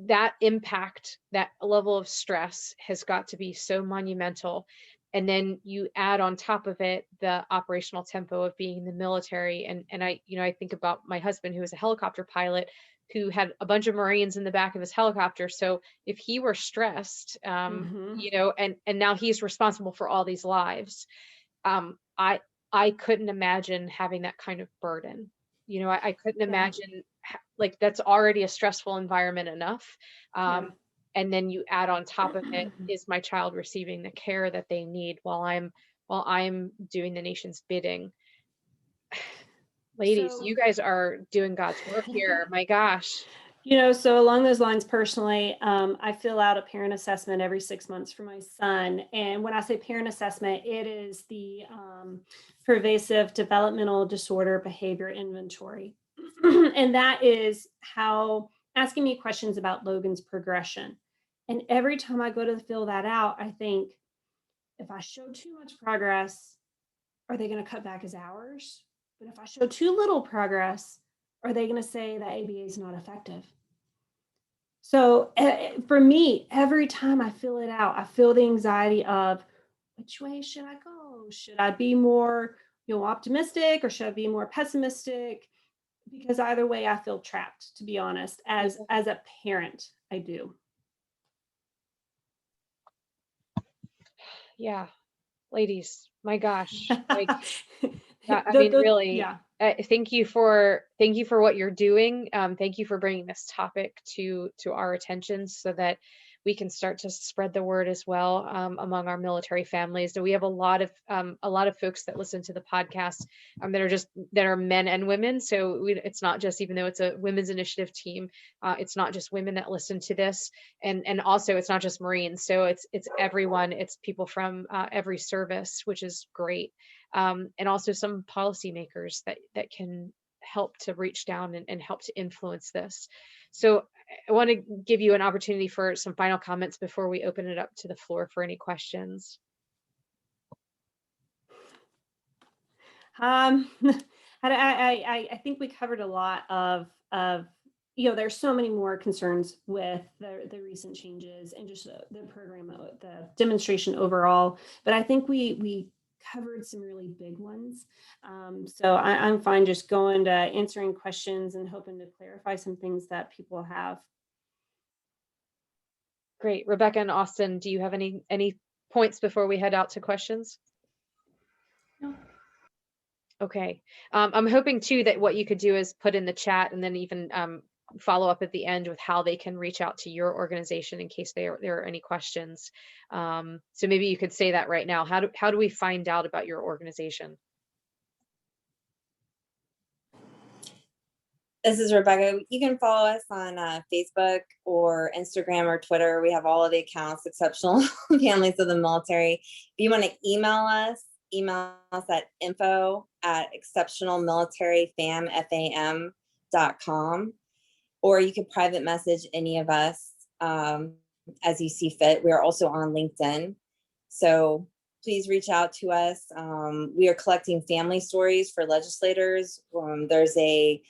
A: that impact, that level of stress has got to be so monumental. And then you add on top of it the operational tempo of being in the military. And I think about my husband, who was a helicopter pilot, who had a bunch of Marines in the back of his helicopter. So if he were stressed,
B: Mhm.
A: and now he's responsible for all these lives, um, I I couldn't imagine having that kind of burden. I couldn't
B: Yeah.
A: imagine, like, that's already a stressful environment enough.
B: Yeah.
A: And then you add on top of it, is my child receiving the care that they need while I'm doing the nation's bidding? Ladies,
B: So
A: you guys are doing God's work here. My gosh.
B: So along those lines, personally, I fill out a parent assessment every 6 months for my son. And when I say parent assessment, it is the pervasive developmental disorder behavior inventory. And that is how asking me questions about Logan's progression. And every time I go to fill that out, I think, if I show too much progress, are they going to cut back his hours? But if I show too little progress, are they going to say that ABA is not effective? So for me, every time I fill it out, I feel the anxiety of, which way should I go? Should I be more, optimistic, or should I be more pessimistic? Because either way, I feel trapped, to be honest, as a parent, I do.
A: Yeah, ladies, my gosh, like, I mean, really,
B: Yeah.
A: thank you for what you're doing. Thank you for bringing this topic to our attention so that we can start to spread the word as well, among our military families. So we have a lot of folks that listen to the podcast, that are men and women. So it's not just, even though it's a women's initiative team, it's not just women that listen to this, and also it's not just Marines. So it's everyone. It's people from every service, which is great. And also some policymakers that can help to reach down and help to influence this. So I want to give you an opportunity for some final comments before we open it up to the floor for any questions.
B: Um, I think we covered a lot of there's so many more concerns with the recent changes and just the program, the demonstration overall. But I think we covered some really big ones. So I'm fine just going to answering questions and hoping to clarify some things that people have.
A: Great. Rebecca and Austin, do you have any points before we head out to questions?
C: No.
A: Okay. I'm hoping too that what you could do is put in the chat, and then even follow up at the end with how they can reach out to your organization in case there are any questions. So maybe you could say that right now. How do we find out about your organization?
D: This is Rebecca. You can follow us on Facebook or Instagram or Twitter. We have all of the accounts, Exceptional Families of the Military. If you want to email us at info@exceptionalmilitaryfam.com, or you could private message any of us as you see fit. We are also on LinkedIn. So please reach out to us. We are collecting family stories for legislators. There's a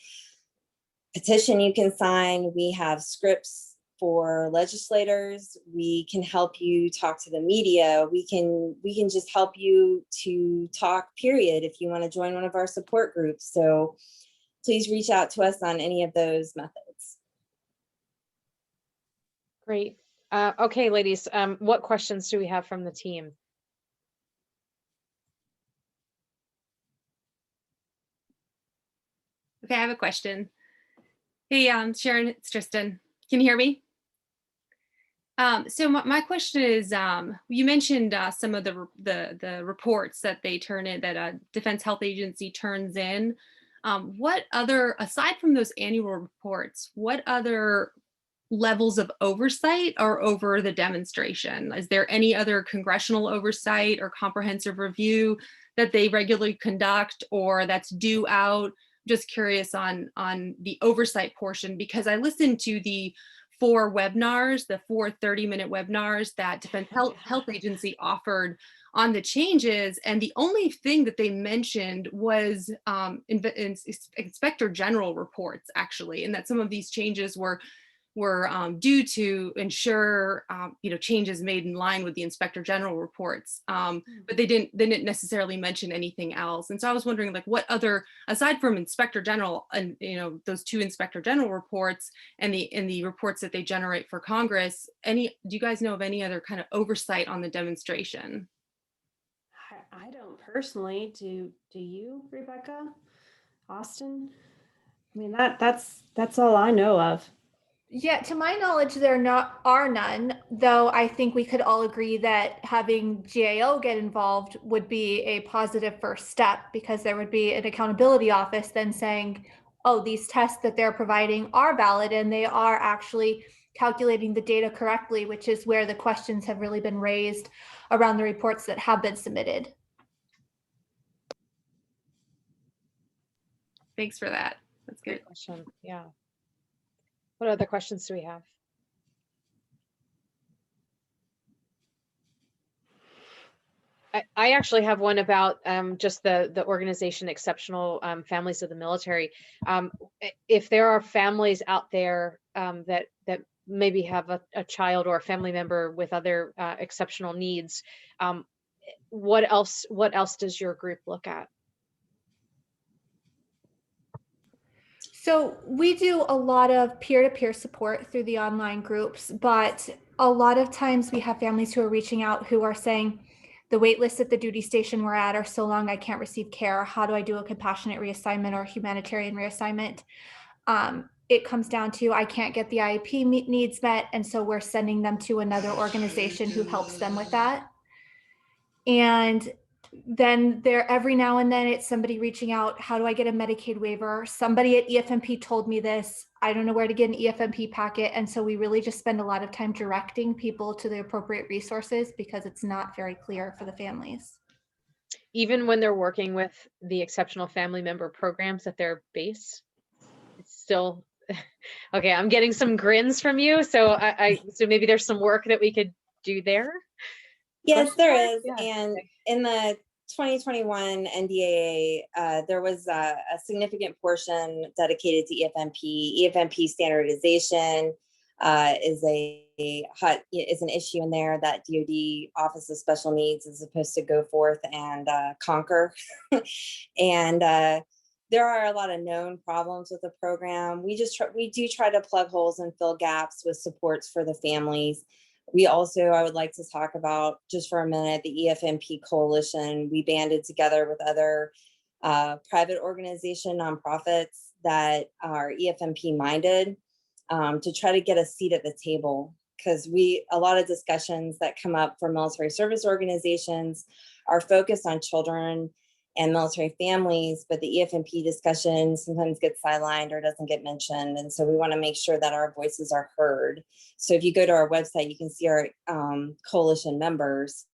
D: petition you can sign. We have scripts for legislators. We can help you talk to the media. We can just help you to talk, period, if you want to join one of our support groups. So please reach out to us on any of those methods.
A: Great. Okay, ladies, what questions do we have from the team?
E: Okay, I have a question. Hey, Sharon, it's Tristan. Can you hear me? So my question is, you mentioned some of the reports that they turn in, that a Defense Health Agency turns in. What other, aside from those annual reports, what other levels of oversight are over the demonstration? Is there any other congressional oversight or comprehensive review that they regularly conduct or that's due out? Just curious on the oversight portion, because I listened to the 4 webinars, the 4 30-minute webinars that Defense Health Agency offered on the changes, and the only thing that they mentioned was Inspector General reports, actually, and that some of these changes were due to ensure changes made in line with the Inspector General reports, but they didn't necessarily mention anything else. And so I was wondering, like, what other, aside from Inspector General and those 2 Inspector General reports and the reports that they generate for Congress, do you guys know of any other kind of oversight on the demonstration?
B: I don't personally. Do you, Rebecca? Austin? I mean, that's all I know of.
C: Yeah, to my knowledge, there are none, though I think we could all agree that having GAO get involved would be a positive first step, because there would be an accountability office then saying, oh, these tests that they're providing are valid and they are actually calculating the data correctly, which is where the questions have really been raised around the reports that have been submitted.
E: Thanks for that. That's good.
A: Great question. Yeah. What other questions do we have? I actually have one about just the organization Exceptional Families of the Military. If there are families out there that maybe have a child or a family member with other exceptional needs, what else does your group look at?
C: So we do a lot of peer-to-peer support through the online groups, but a lot of times we have families who are reaching out who are saying, the wait lists at the duty station we're at are so long I can't receive care. How do I do a compassionate reassignment or humanitarian reassignment? It comes down to, I can't get the IEP needs met, and so we're sending them to another organization who helps them with that. And then every now and then it's somebody reaching out, how do I get a Medicaid waiver? Somebody at EFMP told me this. I don't know where to get an EFMP packet. And so we really just spend a lot of time directing people to the appropriate resources, because it's not very clear for the families.
A: Even when they're working with the exceptional family member programs at their base, it's still, okay, I'm getting some grins from you. So so maybe there's some work that we could do there.
D: Yes, there is.
A: Yeah.
D: And in the 2021 NDAA, there was a significant portion dedicated to EFMP. EFMP standardization is an issue in there that DoD Office of Special Needs is supposed to go forth and conquer. And there are a lot of known problems with the program. We do try to plug holes and fill gaps with supports for the families. We also, I would like to talk about just for a minute, the EFMP Coalition. We banded together with other private organization nonprofits that are EFMP minded to try to get a seat at the table, because a lot of discussions that come up for military service organizations are focused on children and military families, but the EFMP discussion sometimes gets sidelined or doesn't get mentioned. And so we want to make sure that our voices are heard. So if you go to our website, you can see our coalition members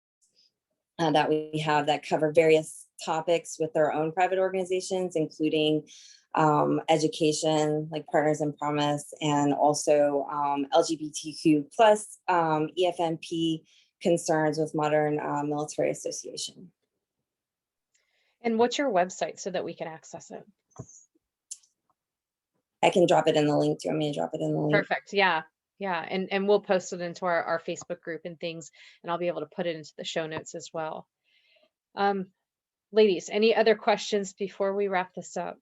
D: that we have that cover various topics with their own private organizations, including education, like Partners in Promise, and also LGBTQ plus EFMP concerns with Modern Military Association.
A: And what's your website so that we can access it?
D: I can drop it in the link. Do you want me to drop it in the link?
A: Perfect. Yeah. Yeah. And we'll post it into our Facebook group and things, and I'll be able to put it into the show notes as well. Ladies, any other questions before we wrap this up?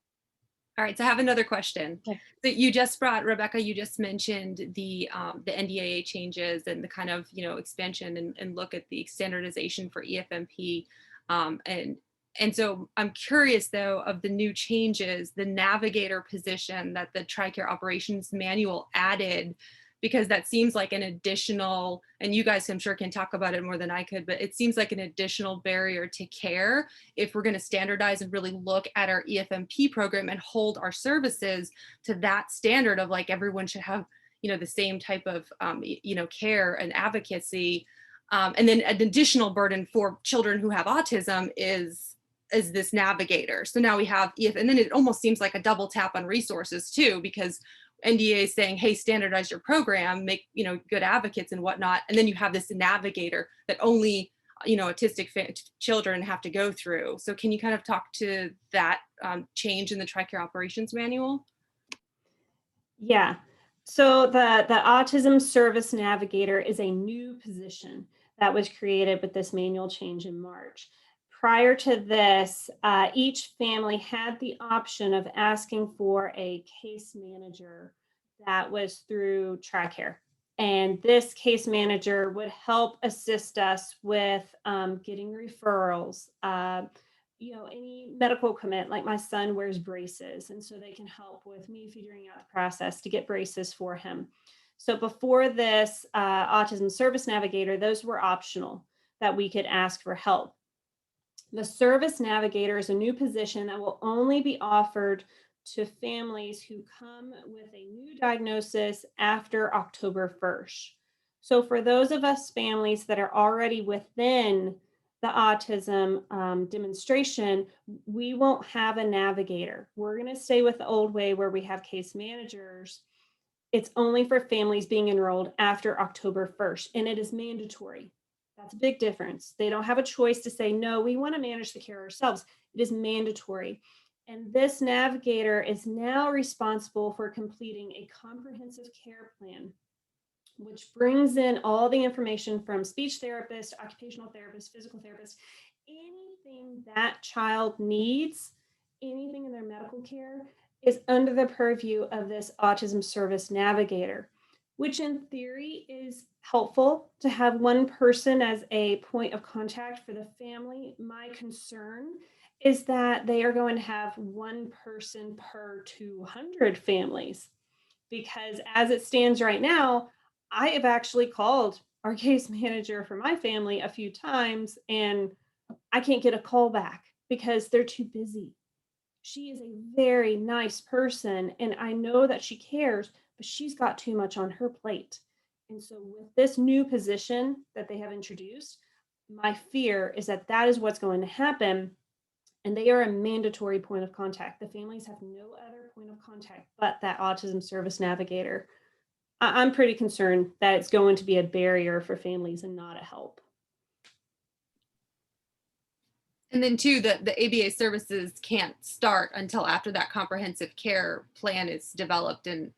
E: All right, so I have another question.
A: Okay.
E: So you just brought, Rebecca, you just mentioned the NDAA changes and the kind of, expansion and look at the standardization for EFMP. And so I'm curious though, of the new changes, the navigator position that the TRICARE operations manual added, because that seems like an additional, and you guys I'm sure can talk about it more than I could, but it seems like an additional barrier to care if we're going to standardize and really look at our EFMP program and hold our services to that standard of like everyone should have, the same type of, care and advocacy. And then an additional burden for children who have autism is this navigator. So now we have and then it almost seems like a double tap on resources too, because NDA is saying, hey, standardize your program, make, good advocates and whatnot. And then you have this navigator that only, autistic children have to go through. So can you kind of talk to that change in the TRICARE operations manual?
B: Yeah. So the Autism Service Navigator is a new position that was created with this manual change in March. Prior to this, each family had the option of asking for a case manager that was through TRICARE. And this case manager would help assist us with getting referrals, any medical equipment, like my son wears braces. And so they can help with me figuring out the process to get braces for him. So before this Autism Service Navigator, those were optional that we could ask for help. The Service Navigator is a new position that will only be offered to families who come with a new diagnosis after October 1st. So for those of us families that are already within the autism demonstration, we won't have a navigator. We're going to stay with the old way where we have case managers. It's only for families being enrolled after October 1st, and it is mandatory. That's a big difference. They don't have a choice to say, no, we want to manage the care ourselves. It is mandatory. And this navigator is now responsible for completing a comprehensive care plan, which brings in all the information from speech therapist, occupational therapist, physical therapist, anything that child needs, anything in their medical care is under the purview of this Autism Service Navigator, which in theory is helpful to have one person as a point of contact for the family. My concern is that they are going to have one person per 200 families, because as it stands right now, I have actually called our case manager for my family a few times and I can't get a call back because they're too busy. She is a very nice person and I know that she cares, but she's got too much on her plate. And so with this new position that they have introduced, my fear is that that is what's going to happen. And they are a mandatory point of contact. The families have no other point of contact but that Autism Service Navigator. I'm pretty concerned that it's going to be a barrier for families and not a help.
E: And then too, the ABA services can't start until after that comprehensive care plan is developed and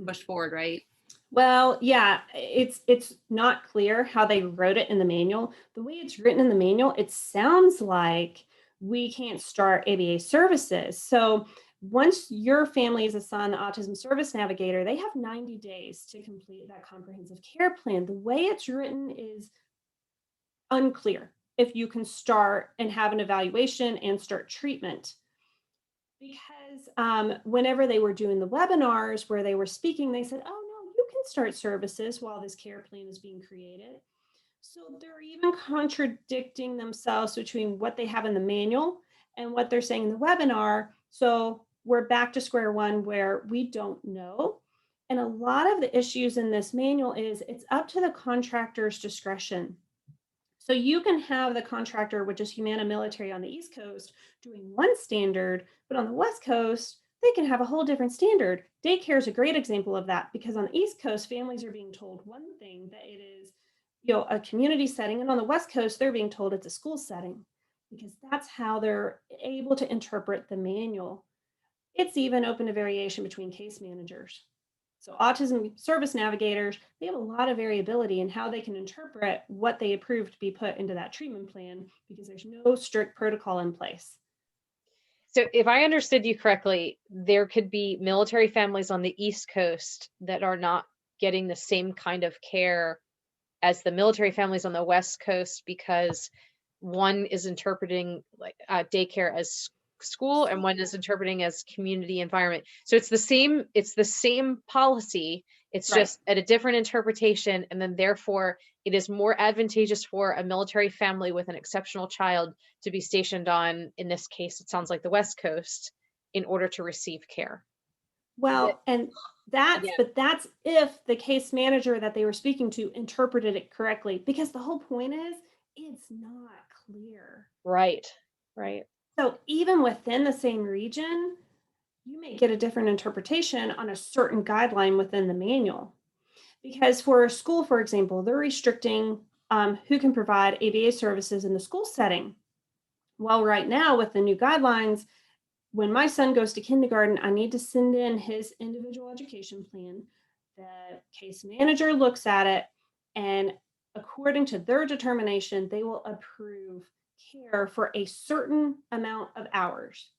E: pushed forward, right?
B: Well, yeah, it's not clear how they wrote it in the manual. The way it's written in the manual, it sounds like we can't start ABA services. So once your family is assigned the Autism Service Navigator, they have 90 days to complete that comprehensive care plan. The way it's written is unclear if you can start and have an evaluation and start treatment. Because whenever they were doing the webinars where they were speaking, they said, oh no, you can start services while this care plan is being created. So they're even contradicting themselves between what they have in the manual and what they're saying in the webinar. So we're back to square one where we don't know. And a lot of the issues in this manual is it's up to the contractor's discretion. So you can have the contractor, which is Humana Military on the East Coast, doing one standard, but on the West Coast, they can have a whole different standard. Daycare is a great example of that, because on the East Coast, families are being told one thing, that it is, a community setting, and on the West Coast, they're being told it's a school setting, because that's how they're able to interpret the manual. It's even open to variation between case managers. So autism service navigators, they have a lot of variability in how they can interpret what they approve to be put into that treatment plan, because there's no strict protocol in place.
A: So if I understood you correctly, there could be military families on the East Coast that are not getting the same kind of care as the military families on the West Coast, because one is interpreting like daycare as school and one is interpreting as community environment. So it's the same policy, it's
B: Right.
A: just at a different interpretation, and then therefore it is more advantageous for a military family with an exceptional child to be stationed on, in this case it sounds like the West Coast, in order to receive care.
B: Well, and
A: Yeah.
B: but that's if the case manager that they were speaking to interpreted it correctly, because the whole point is it's not clear.
A: Right.
B: So even within the same region, you may get a different interpretation on a certain guideline within the manual. Because for a school, for example, they're restricting who can provide ABA services in the school setting. Well, right now with the new guidelines, when my son goes to kindergarten, I need to send in his individual education plan. The case manager looks at it, and according to their determination, they will approve care for a certain amount of hours.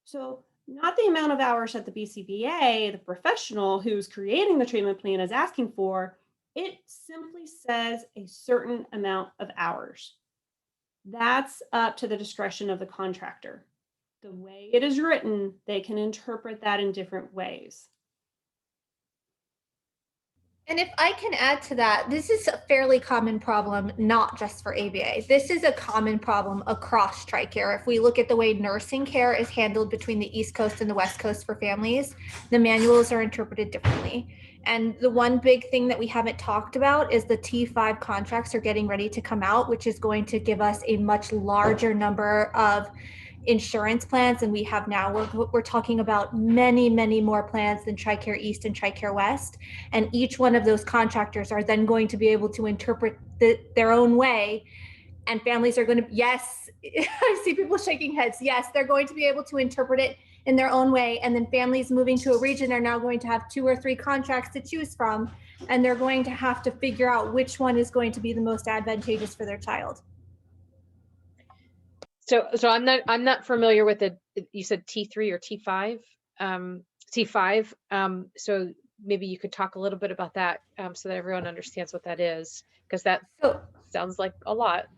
B: So not the amount of hours that the BCBA, the professional who's creating the treatment plan, is asking for. It simply says a certain amount of hours. That's up to the discretion of the contractor. The way it is written, they can interpret that in different ways.
C: And if I can add to that, this is a fairly common problem, not just for ABA. This is a common problem across TRICARE. If we look at the way nursing care is handled between the East Coast and the West Coast for families, the manuals are interpreted differently. And the one big thing that we haven't talked about is the T5 contracts are getting ready to come out, which is going to give us a much larger number of insurance plans than we have now. We're talking about many, many more plans than TRICARE East and TRICARE West. And each one of those contractors are then going to be able to interpret their own way. And families are going to, yes, I see people shaking heads. Yes, they're going to be able to interpret it in their own way. And then families moving to a region are now going to have 2 or 3 contracts to choose from. And they're going to have to figure out which one is going to be the most advantageous for their child.
A: So I'm not familiar with it. You said T3 or T5? T5. So maybe you could talk a little bit about that so that everyone understands what that is, because that sounds like a lot.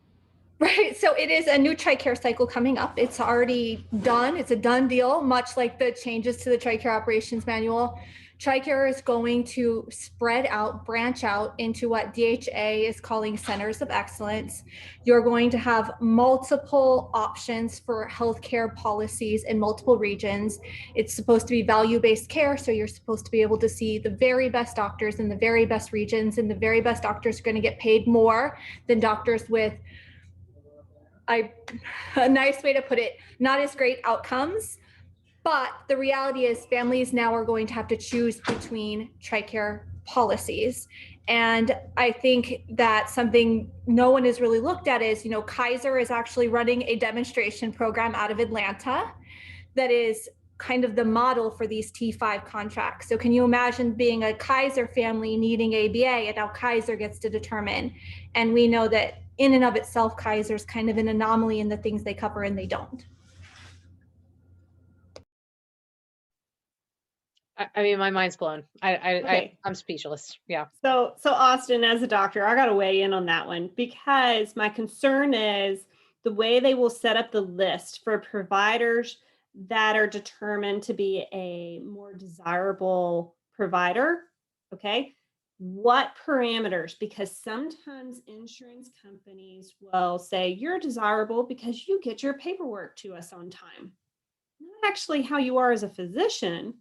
C: Right. So it is a new TRICARE cycle coming up. It's already done. It's a done deal, much like the changes to the TRICARE operations manual. TRICARE is going to spread out, branch out into what DHA is calling centers of excellence. You're going to have multiple options for healthcare policies in multiple regions. It's supposed to be value-based care. So you're supposed to be able to see the very best doctors in the very best regions, and the very best doctors are going to get paid more than doctors with a nice way to put it, not as great outcomes. But the reality is families now are going to have to choose between TRICARE policies. And I think that something no one has really looked at is, Kaiser is actually running a demonstration program out of Atlanta that is kind of the model for these T5 contracts. So can you imagine being a Kaiser family needing ABA, and now Kaiser gets to determine? And we know that in and of itself, Kaiser's kind of an anomaly in the things they cover and they don't.
A: I mean, my mind's blown.
B: Okay.
A: I'm speechless. Yeah.
B: So Austin, as a doctor, I got to weigh in on that one, because my concern is the way they will set up the list for providers that are determined to be a more desirable provider. Okay. What parameters? Because sometimes insurance companies will say you're desirable because you get your paperwork to us on time. Not actually how you are as a physician,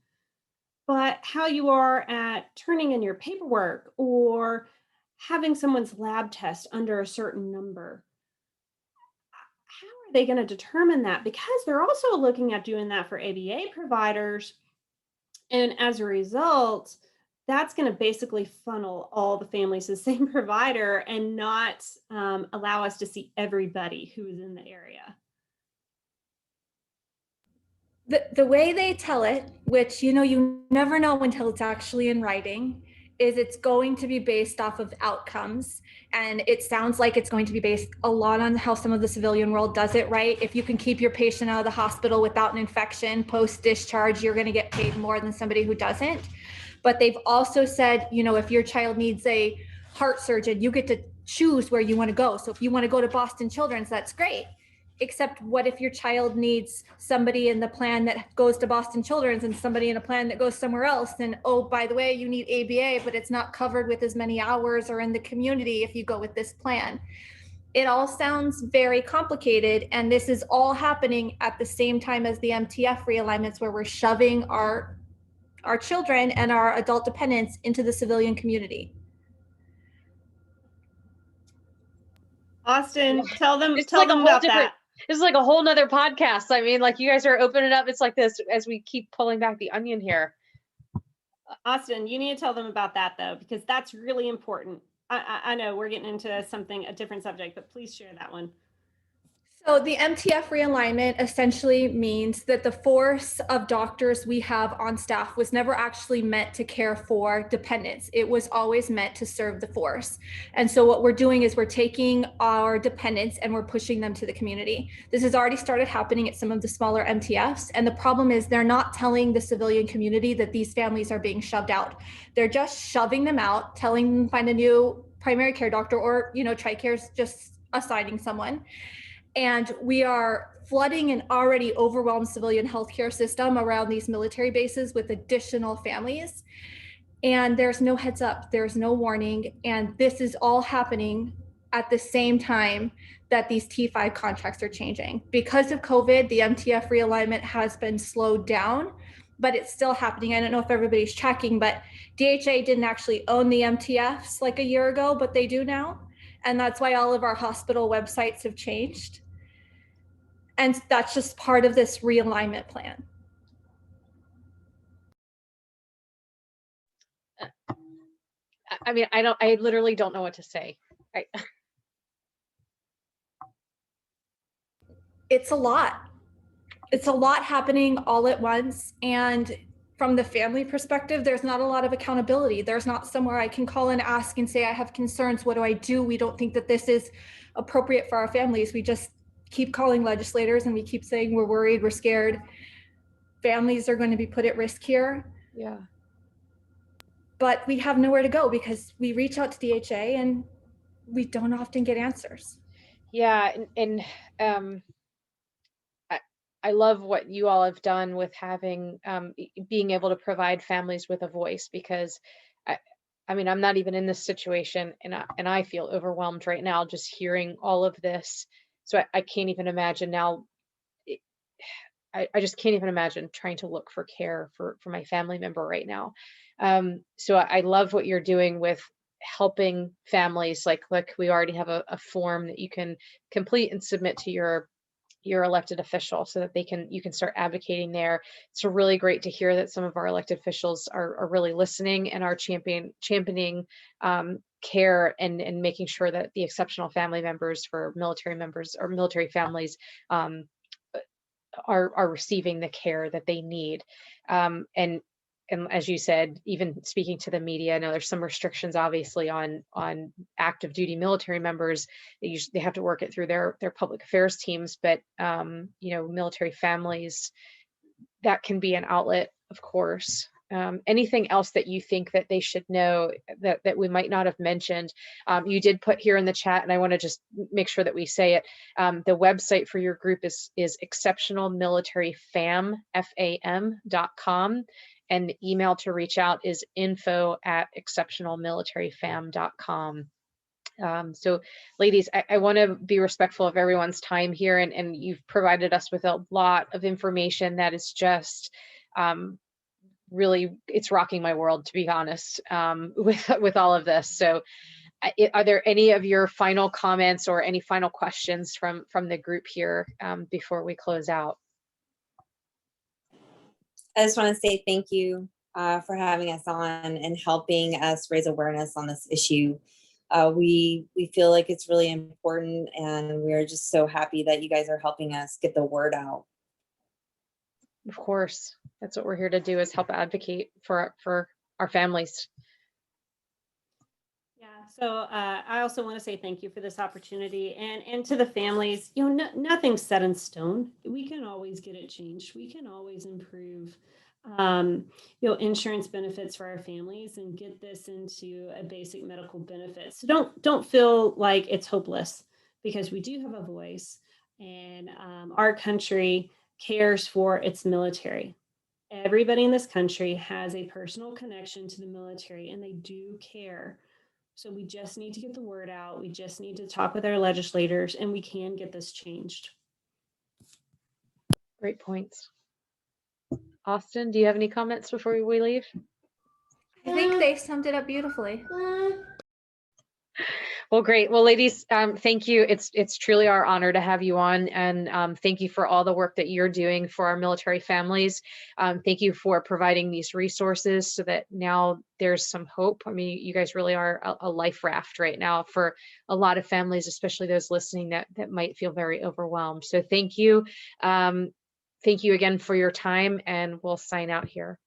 B: but how you are at turning in your paperwork or having someone's lab test under a certain number. How are they going to determine that? Because they're also looking at doing that for ABA providers. And as a result, that's going to basically funnel all the families to the same provider and not allow us to see everybody who is in the area.
C: The way they tell it, which you never know until it's actually in writing, is it's going to be based off of outcomes. And it sounds like it's going to be based a lot on how some of the civilian world does it, right? If you can keep your patient out of the hospital without an infection post-discharge, you're going to get paid more than somebody who doesn't. But they've also said, if your child needs a heart surgeon, you get to choose where you want to go. So if you want to go to Boston Children's, that's great. Except what if your child needs somebody in the plan that goes to Boston Children's and somebody in a plan that goes somewhere else? And oh, by the way, you need ABA, but it's not covered with as many hours or in the community if you go with this plan. It all sounds very complicated. And this is all happening at the same time as the MTF realignments, where we're shoving our children and our adult dependents into the civilian community.
B: Austin, tell them
A: like
B: about that.
A: This is like a whole nother podcast. I mean, like, you guys are opening up. It's like this as we keep pulling back the onion here.
B: Austin, you need to tell them about that though, because that's really important. I know we're getting into a different subject, but please share that one.
C: So the MTF realignment essentially means that the force of doctors we have on staff was never actually meant to care for dependents. It was always meant to serve the force. And so what we're doing is we're taking our dependents and we're pushing them to the community. This has already started happening at some of the smaller MTFs. And the problem is they're not telling the civilian community that these families are being shoved out. They're just shoving them out, telling them to find a new primary care doctor, or, TRICARE's just assigning someone. And we are flooding an already overwhelmed civilian healthcare system around these military bases with additional families. And there's no heads up, there's no warning. And this is all happening at the same time that these T5 contracts are changing. Because of COVID, the MTF realignment has been slowed down, but it's still happening. I don't know if everybody's tracking, but DHA didn't actually own the MTFs like a year ago, but they do now. And that's why all of our hospital websites have changed. And that's just part of this realignment plan.
A: I mean, I literally don't know what to say.
C: It's a lot. It's a lot happening all at once. And from the family perspective, there's not a lot of accountability. There's not somewhere I can call and ask and say, I have concerns. What do I do? We don't think that this is appropriate for our families. We just keep calling legislators and we keep saying we're worried, we're scared. Families are going to be put at risk here.
A: Yeah. But
C: we have nowhere to go because we reach out to DHA and we don't often get answers.
A: Yeah. And I love what you all have done with having, being able to provide families with a voice, because I mean, I'm not even in this situation, and I feel overwhelmed right now just hearing all of this. So I can't even imagine now. I just can't even imagine trying to look for care for my family member right now. So I love what you're doing with helping families. Like, look, we already have a form that you can complete and submit to your elected official so that you can start advocating there. It's really great to hear that some of our elected officials are really listening and are championing care and making sure that the exceptional family members for military members or military families are receiving the care that they need. And as you said, even speaking to the media, I know there's some restrictions obviously on active duty military members. They have to work it through their public affairs teams, but military families, that can be an outlet, of course. Anything else that you think that they should know that we might not have mentioned? You did put here in the chat, and I want to just make sure that we say it. The website for your group is exceptionalmilitaryfam.com. and the email to reach out is info@exceptionalmilitaryfam.com. So ladies, I want to be respectful of everyone's time here, and you've provided us with a lot of information that is just really, it's rocking my world, to be honest, with all of this. So are there any of your final comments or any final questions from the group here before we close out?
D: I just want to say thank you for having us on and helping us raise awareness on this issue. We feel like it's really important, and we're just so happy that you guys are helping us get the word out.
A: Of course, that's what we're here to do, is help advocate for our families.
B: Yeah, so I also want to say thank you for this opportunity, and to the families. Nothing's set in stone. We can always get it changed. We can always improve insurance benefits for our families and get this into a basic medical benefit. So don't feel like it's hopeless, because we do have a voice, and our country cares for its military. Everybody in this country has a personal connection to the military, and they do care. So we just need to get the word out. We just need to talk with our legislators, and we can get this changed.
A: Great points. Austin, do you have any comments before we leave?
C: I think they summed it up beautifully.
A: Well, great. Well, ladies, thank you. It's truly our honor to have you on, and thank you for all the work that you're doing for our military families. Thank you for providing these resources so that now there's some hope. I mean, you guys really are a life raft right now for a lot of families, especially those listening that might feel very overwhelmed. So thank you. Thank you again for your time, and we'll sign out here.